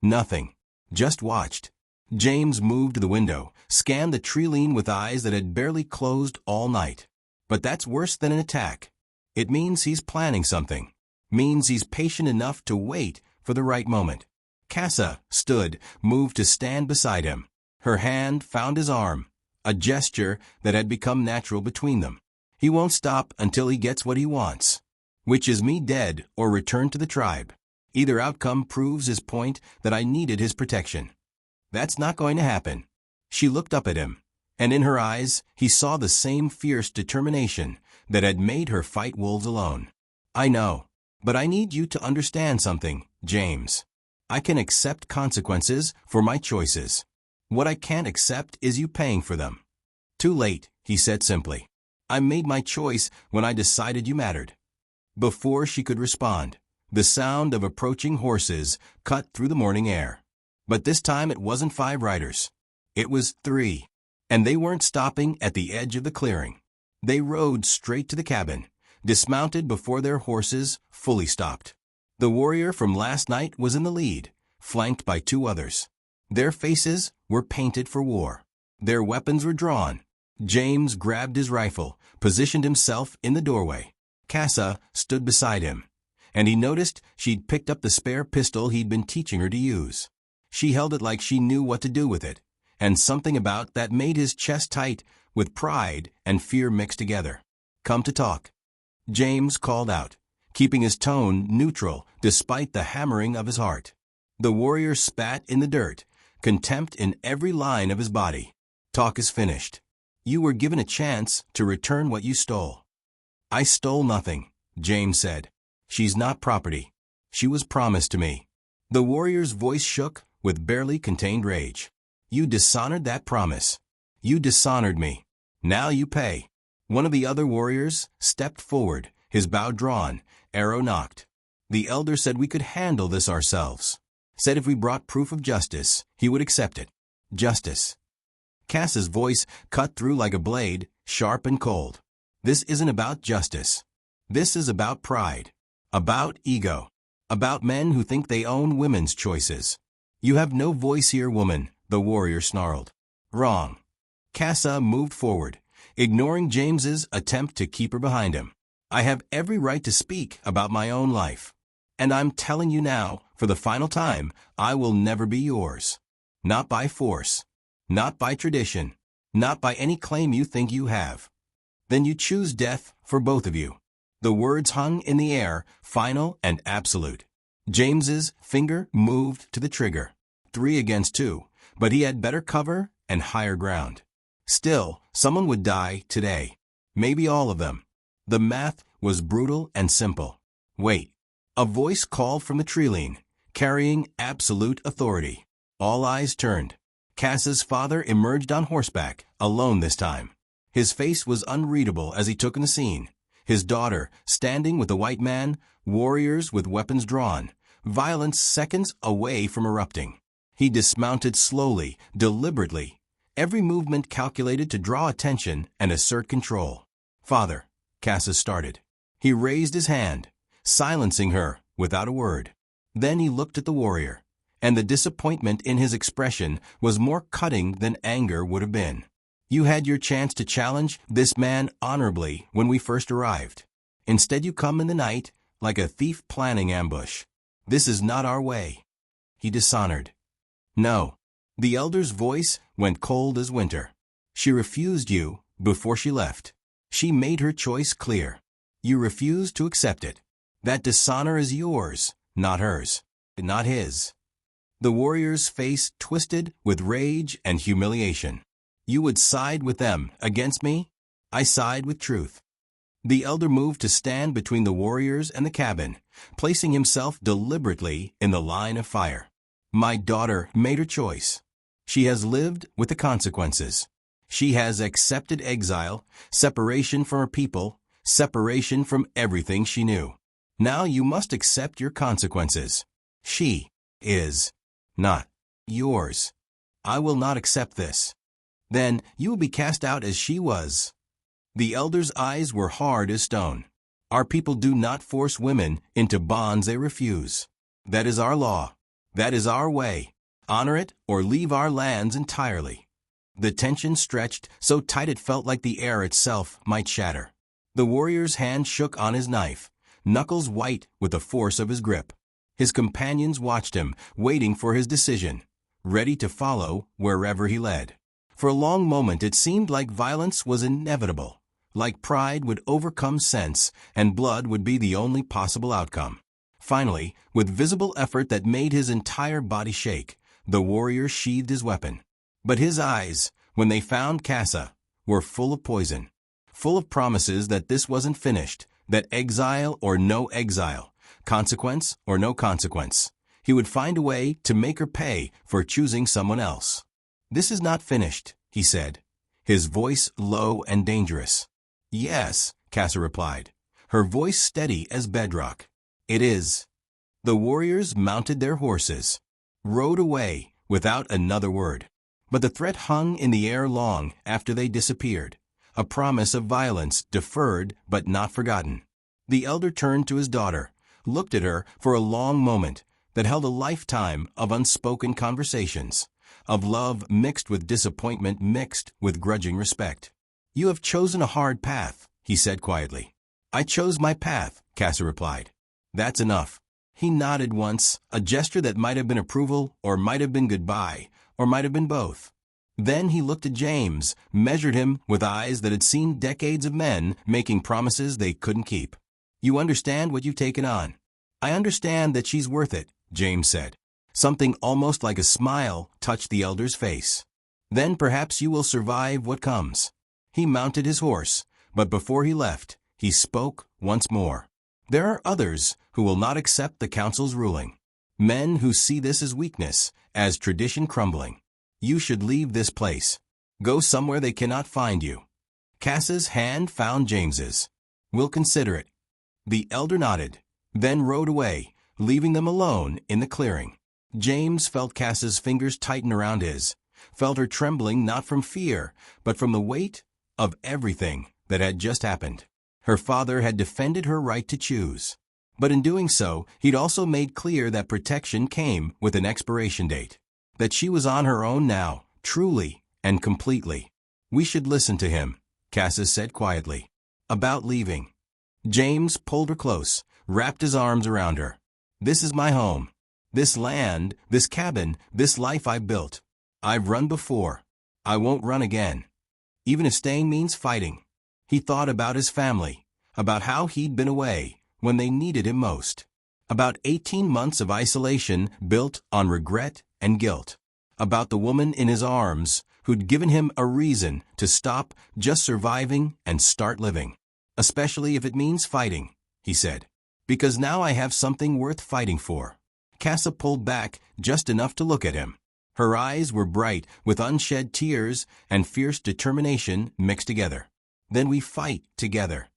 Nothing. Just watched. James moved to the window, scanned the tree-line with eyes that had barely closed all night. But that's worse than an attack. It means he's planning something. Means he's patient enough to wait for the right moment. Casa stood, moved to stand beside him. Her hand found his arm, a gesture that had become natural between them. "He won't stop until he gets what he wants, which is me dead or returned to the tribe. Either outcome proves his point that I needed his protection. That's not going to happen." She looked up at him, and in her eyes he saw the same fierce determination that had made her fight wolves alone. "I know, but I need you to understand something, James. I can accept consequences for my choices. What I can't accept is you paying for them." "Too late," he said simply. "I made my choice when I decided you mattered." Before she could respond, the sound of approaching horses cut through the morning air. But this time it wasn't 5 riders. It was 3. And they weren't stopping at the edge of the clearing. They rode straight to the cabin, dismounted before their horses fully stopped. The warrior from last night was in the lead, flanked by 2 others. Their faces were painted for war. Their weapons were drawn. James grabbed his rifle, positioned himself in the doorway. Casa stood beside him, and he noticed she'd picked up the spare pistol he'd been teaching her to use. She held it like she knew what to do with it, and something about that made his chest tight with pride and fear mixed together. "Come to talk," James called out, keeping his tone neutral despite the hammering of his heart. The warrior spat in the dirt, contempt in every line of his body. "Talk is finished. You were given a chance to return what you stole." "I stole nothing," James said. "She's not property. She was promised to me." The warrior's voice shook with barely contained rage. "You dishonored that promise. You dishonored me. Now you pay." One of the other warriors stepped forward, his bow drawn, arrow nocked. "The elder said we could handle this ourselves. Said if we brought proof of justice, he would accept it." "Justice." Cass's voice cut through like a blade, sharp and cold. "This isn't about justice. This is about pride. About ego. About men who think they own women's choices." "You have no voice here, woman," the warrior snarled. "Wrong." Casa moved forward, ignoring James's attempt to keep her behind him. "I have every right to speak about my own life. And I'm telling you now, for the final time, I will never be yours. Not by force. Not by tradition. Not by any claim you think you have. Then you choose death for both of you." The words hung in the air, final and absolute. James's finger moved to the trigger. 3 against 2, but he had better cover and higher ground. Still, someone would die today. Maybe all of them. The math was brutal and simple. "Wait." A voice called from the tree-line, carrying absolute authority. All eyes turned. Cass's father emerged on horseback, alone this time. His face was unreadable as he took in the scene, His daughter, standing with the white man, warriors with weapons drawn, violence seconds away from erupting. He dismounted slowly, deliberately, every movement calculated to draw attention and assert control. "Father," Cassis started. He raised his hand, silencing her without a word. Then he looked at the warrior, and the disappointment in his expression was more cutting than anger would have been. "You had your chance to challenge this man honorably when we first arrived. Instead you come in the night like a thief planning ambush. This is not our way." He dishonored. "No." The elder's voice went cold as winter. "She refused you before she left. She made her choice clear. You refused to accept it. That dishonor is yours, not hers, not his." The warrior's face twisted with rage and humiliation. "You would side with them against me? I side with truth." The elder moved to stand between the warriors and the cabin, placing himself deliberately in the line of fire. "My daughter made her choice. She has lived with the consequences. She has accepted exile, separation from her people, separation from everything she knew. Now you must accept your consequences. She is not yours. I will not accept this. Then you will be cast out as she was." The elder's eyes were hard as stone. "Our people do not force women into bonds they refuse. That is our law. That is our way. Honor it or leave our lands entirely." The tension stretched so tight it felt like the air itself might shatter. The warrior's hand shook on his knife, knuckles white with the force of his grip. His companions watched him, waiting for his decision, ready to follow wherever he led. For a long moment it seemed like violence was inevitable, like pride would overcome sense and blood would be the only possible outcome. Finally, with visible effort that made his entire body shake, the warrior sheathed his weapon. But his eyes, when they found Casa, were full of poison, full of promises that this wasn't finished, that exile or no exile, consequence or no consequence, he would find a way to make her pay for choosing someone else. "This is not finished," he said, his voice low and dangerous. "Yes," Casa replied, her voice steady as bedrock. "It is." The warriors mounted their horses, rode away without another word. But the threat hung in the air long after they disappeared, a promise of violence deferred but not forgotten. The elder turned to his daughter, looked at her for a long moment that held a lifetime of unspoken conversations, of love mixed with disappointment mixed with grudging respect. "You have chosen a hard path," he said quietly. "I chose my path," Casa replied. "That's enough." He nodded once, a gesture that might have been approval or might have been goodbye, or might have been both. Then he looked at James, measured him with eyes that had seen decades of men making promises they couldn't keep. "You understand what you've taken on?" "I understand that she's worth it," James said. Something almost like a smile touched the elder's face. "Then perhaps you will survive what comes." He mounted his horse, but before he left, he spoke once more. "There are others who will not accept the council's ruling. Men who see this as weakness, as tradition crumbling. You should leave this place. Go somewhere they cannot find you." Cass's hand found James's. "We'll consider it." The elder nodded, then rode away, leaving them alone in the clearing. James felt Cass's fingers tighten around his, felt her trembling not from fear, but from the weight of everything that had just happened. Her father had defended her right to choose. But in doing so, he'd also made clear that protection came with an expiration date. That she was on her own now, truly and completely. "We should listen to him," Cassis said quietly. "About leaving." James pulled her close, wrapped his arms around her. "This is my home. This land, this cabin, this life I've built. I've run before. I won't run again. Even if staying means fighting." He thought about his family, about how he'd been away when they needed him most. About 18 months of isolation built on regret and guilt. About the woman in his arms who'd given him a reason to stop just surviving and start living. "Especially if it means fighting," he said. "Because now I have something worth fighting for." Casa pulled back just enough to look at him. Her eyes were bright with unshed tears and fierce determination mixed together. "Then we fight together."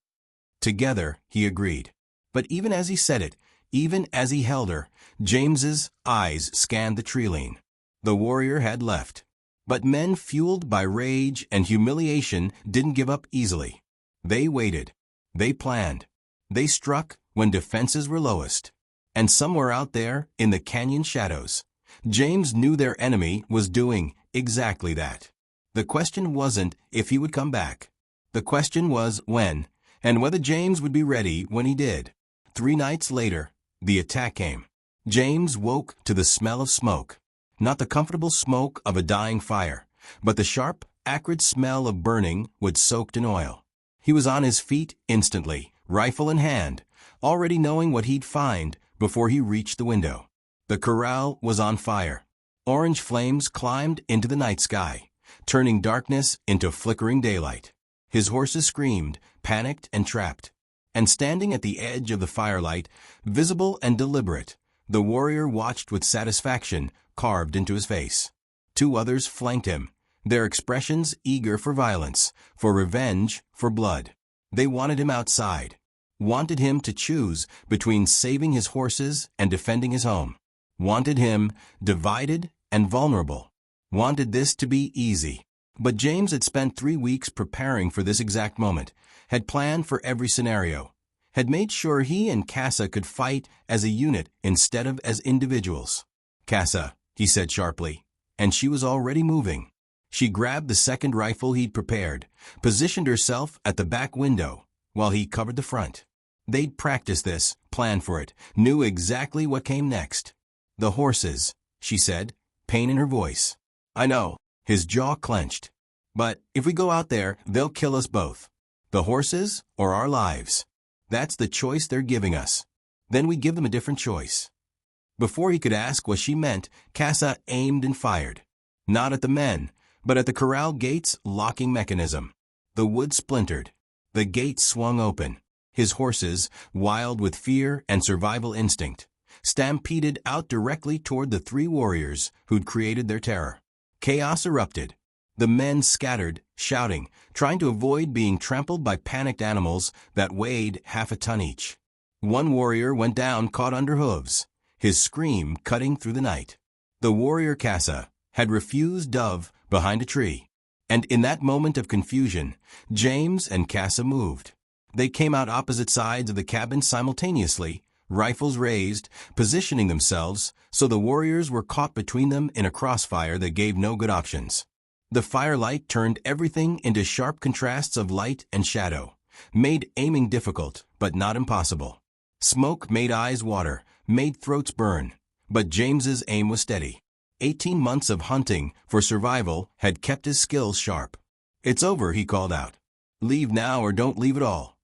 Together, he agreed. But even as he said it, even as he held her, James's eyes scanned the treeline. The warrior had left. But men fueled by rage and humiliation didn't give up easily. They waited. They planned. They struck when defenses were lowest. And somewhere out there, in the canyon shadows, James knew their enemy was doing exactly that. The question wasn't if he would come back. The question was when, and whether James would be ready when he did. 3 nights later, the attack came. James woke to the smell of smoke. Not the comfortable smoke of a dying fire, but the sharp, acrid smell of burning wood soaked in oil. He was on his feet instantly, rifle in hand, already knowing what he'd find before he reached the window. The corral was on fire. Orange flames climbed into the night sky, turning darkness into flickering daylight. His horses screamed, panicked and trapped. And standing at the edge of the firelight, visible and deliberate, the warrior watched with satisfaction carved into his face. 2 others flanked him, their expressions eager for violence, for revenge, for blood. They wanted him outside, wanted him to choose between saving his horses and defending his home, wanted him divided and vulnerable, wanted this to be easy. But James had spent 3 weeks preparing for this exact moment, had planned for every scenario, had made sure he and Casa could fight as a unit instead of as individuals. "Casa," he said sharply, and she was already moving. She grabbed the second rifle he'd prepared, positioned herself at the back window, while he covered the front. They'd practiced this, planned for it, knew exactly what came next. "The horses," she said, pain in her voice. "I know." His jaw clenched. "But if we go out there, they'll kill us both. The horses or our lives. That's the choice they're giving us. Then we give them a different choice." Before he could ask what she meant, Casa aimed and fired. Not at the men, but at the corral gate's locking mechanism. The wood splintered. The gate swung open. His horses, wild with fear and survival instinct, stampeded out directly toward the 3 warriors who'd created their terror. Chaos erupted. The men scattered, shouting, trying to avoid being trampled by panicked animals that weighed half a ton each. 1 warrior went down caught under hooves, his scream cutting through the night. The warrior Casa had refused Dove behind a tree. And in that moment of confusion, James and Casa moved. They came out opposite sides of the cabin simultaneously, rifles raised, positioning themselves so the warriors were caught between them in a crossfire that gave no good options. The firelight turned everything into sharp contrasts of light and shadow, made aiming difficult, but not impossible. Smoke made eyes water, made throats burn, but James's aim was steady. 18 months of hunting for survival had kept his skills sharp. "It's over," he called out. "Leave now or don't leave at all."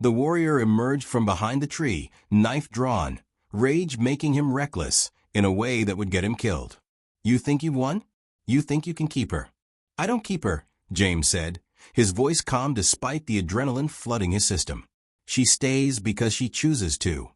The warrior emerged from behind the tree, knife drawn, rage making him reckless in a way that would get him killed. "You think you've won? You think you can keep her?" "I don't keep her," James said, his voice calm despite the adrenaline flooding his system. "She stays because she chooses to.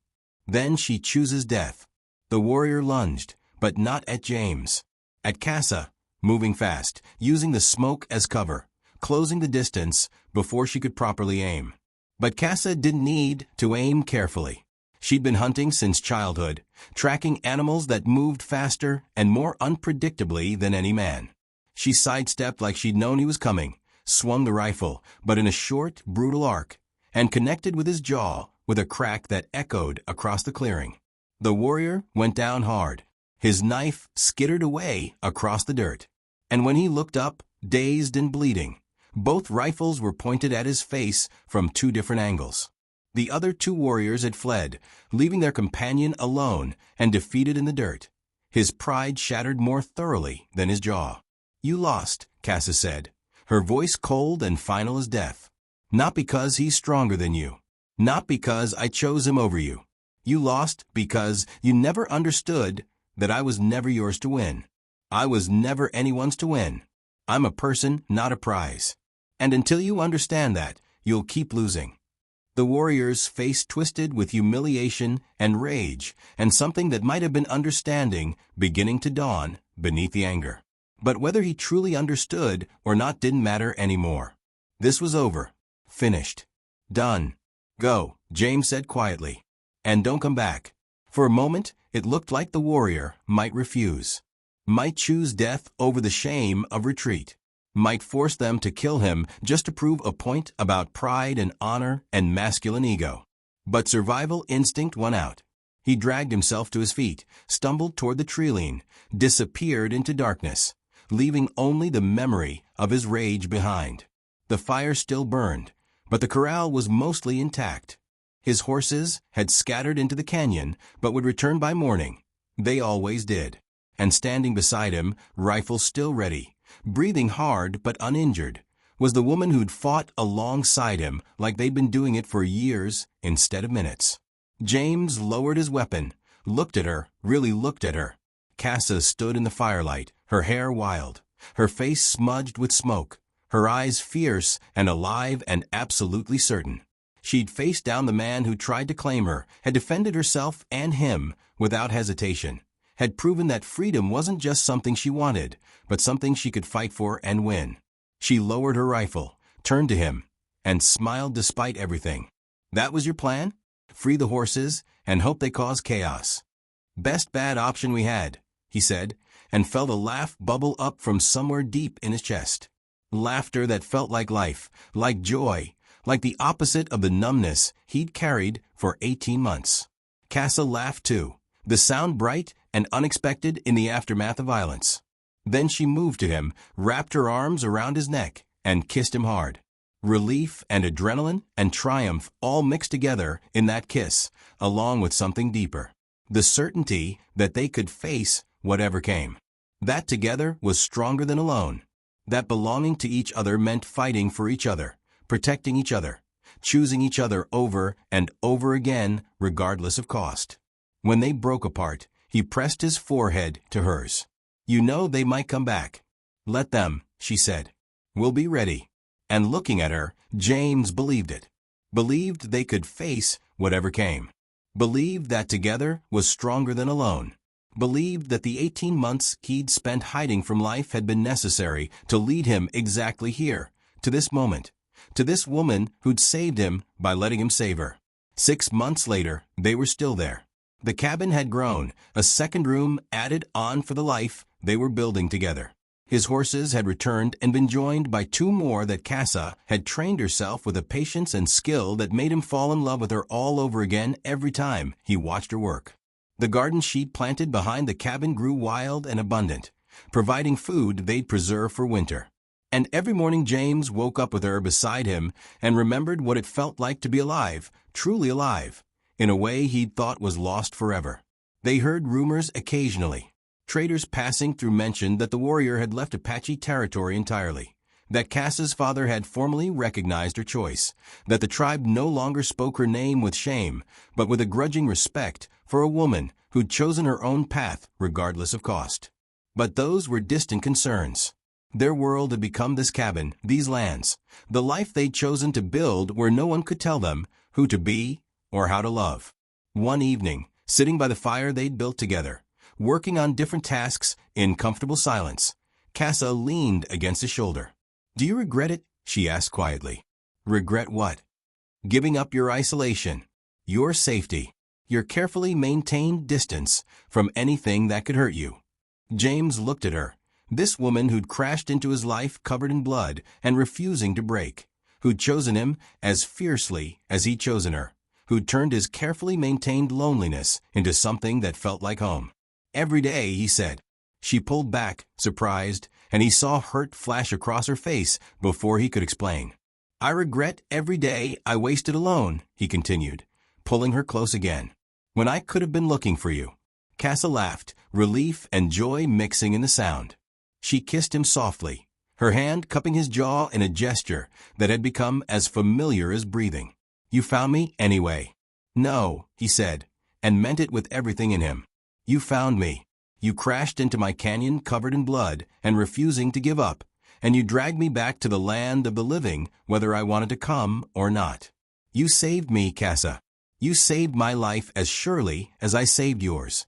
Then she chooses death." The warrior lunged, but not at James. At Casa, moving fast, using the smoke as cover, closing the distance before she could properly aim. But Casa didn't need to aim carefully. She'd been hunting since childhood, tracking animals that moved faster and more unpredictably than any man. She sidestepped like she'd known he was coming, swung the rifle, but in a short, brutal arc, and connected with his jaw with a crack that echoed across the clearing. The warrior went down hard. His knife skittered away across the dirt. And when he looked up, dazed and bleeding, both rifles were pointed at his face from 2 different angles. The other 2 warriors had fled, leaving their companion alone and defeated in the dirt. His pride shattered more thoroughly than his jaw. "You lost," Casa said, her voice cold and final as death. "Not because he's stronger than you. Not because I chose him over you. You lost because you never understood that I was never yours to win. I was never anyone's to win. I'm a person, not a prize. And until you understand that, you'll keep losing." The warrior's face twisted with humiliation and rage, and something that might have been understanding beginning to dawn beneath the anger. But whether he truly understood or not didn't matter anymore. This was over. Finished. Done. Go, James said quietly. And don't come back. For a moment, it looked like the warrior might refuse. Might choose death over the shame of retreat. Might force them to kill him just to prove a point about pride and honor and masculine ego. But survival instinct won out. He dragged himself to his feet, stumbled toward the treeline, disappeared into darkness, leaving only the memory of his rage behind. The fire still burned, but the corral was mostly intact. His horses had scattered into the canyon, but would return by morning. They always did. And standing beside him, rifle still ready, breathing hard but uninjured, was the woman who'd fought alongside him like they'd been doing it for years instead of minutes. James lowered his weapon, looked at her, really looked at her. Casa stood in the firelight, her hair wild, her face smudged with smoke, her eyes fierce and alive and absolutely certain. She'd faced down the man who tried to claim her, had defended herself and him without hesitation, had proven that freedom wasn't just something she wanted, but something she could fight for and win. She lowered her rifle, turned to him, and smiled despite everything. That was your plan? Free the horses and hope they cause chaos. Best bad option we had, he said, and felt a laugh bubble up from somewhere deep in his chest. Laughter that felt like life, like joy, like the opposite of the numbness he'd carried for 18 months. Casa laughed too, the sound bright and unexpected in the aftermath of violence. Then she moved to him, wrapped her arms around his neck, and kissed him hard. Relief and adrenaline and triumph all mixed together in that kiss, along with something deeper. The certainty that they could face whatever came. That together was stronger than alone. That belonging to each other meant fighting for each other, protecting each other, choosing each other over and over again, regardless of cost. When they broke apart, he pressed his forehead to hers. You know they might come back. Let them, she said. We'll be ready. And looking at her, James believed it. Believed they could face whatever came. Believed that together was stronger than alone. Believed that the 18 months he'd spent hiding from life had been necessary to lead him exactly here, to this moment, to this woman who'd saved him by letting him save her. 6 months later, they were still there. The cabin had grown, a second room added on for the life they were building together. His horses had returned and been joined by 2 more that Casa had trained herself with a patience and skill that made him fall in love with her all over again every time he watched her work. The garden she'd planted behind the cabin grew wild and abundant, providing food they'd preserve for winter. And every morning James woke up with her beside him and remembered what it felt like to be alive, truly alive, in a way he'd thought was lost forever. They heard rumors occasionally. Traders passing through mentioned that the warrior had left Apache territory entirely, that Casa's father had formally recognized her choice, that the tribe no longer spoke her name with shame, but with a grudging respect for a woman who'd chosen her own path regardless of cost. But those were distant concerns. Their world had become this cabin, these lands, the life they'd chosen to build where no one could tell them who to be or how to love. One evening, sitting by the fire they'd built together, working on different tasks in comfortable silence, Casa leaned against his shoulder. Do you regret it? She asked quietly. Regret what? Giving up your isolation, your safety, your carefully maintained distance from anything that could hurt you. James looked at her, this woman who'd crashed into his life covered in blood and refusing to break, who'd chosen him as fiercely as he'd chosen her, who'd turned his carefully maintained loneliness into something that felt like home. Every day, he said. She pulled back, surprised, and he saw hurt flash across her face before he could explain. I regret every day I wasted alone, he continued, pulling her close again. When I could have been looking for you. Casa laughed, relief and joy mixing in the sound. She kissed him softly, her hand cupping his jaw in a gesture that had become as familiar as breathing. You found me anyway. No, he said, and meant it with everything in him. You found me. You crashed into my canyon covered in blood and refusing to give up, and you dragged me back to the land of the living whether I wanted to come or not. You saved me, Casa. You saved my life as surely as I saved yours.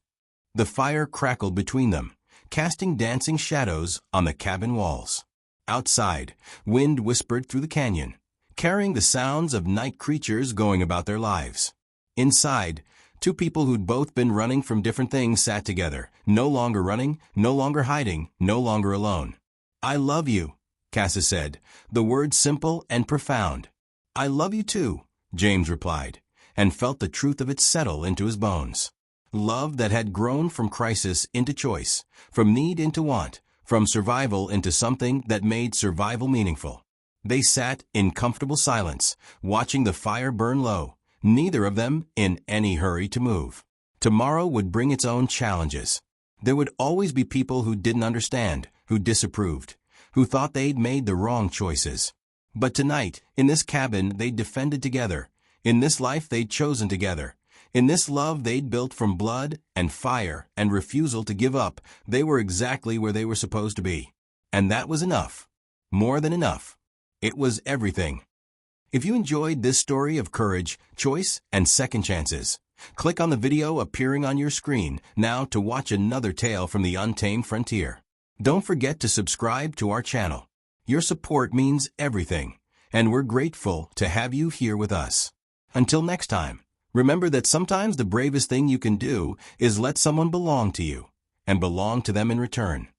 The fire crackled between them, casting dancing shadows on the cabin walls. Outside, wind whispered through the canyon, carrying the sounds of night creatures going about their lives. Inside, two people who'd both been running from different things sat together, no longer running, no longer hiding, no longer alone. "I love you," Casa said, the words simple and profound. "I love you too," James replied, and felt the truth of it settle into his bones. Love that had grown from crisis into choice, from need into want, from survival into something that made survival meaningful. They sat in comfortable silence, watching the fire burn low, neither of them in any hurry to move. Tomorrow would bring its own challenges. There would always be people who didn't understand, who disapproved, who thought they'd made the wrong choices. But tonight, in this cabin, they'd defended together. In this life they'd chosen together. In this love they'd built from blood and fire and refusal to give up, they were exactly where they were supposed to be. And that was enough. More than enough. It was everything. If you enjoyed this story of courage, choice, and second chances, click on the video appearing on your screen now to watch another tale from the untamed frontier. Don't forget to subscribe to our channel. Your support means everything, and we're grateful to have you here with us. Until next time, remember that sometimes the bravest thing you can do is let someone belong to you, and belong to them in return.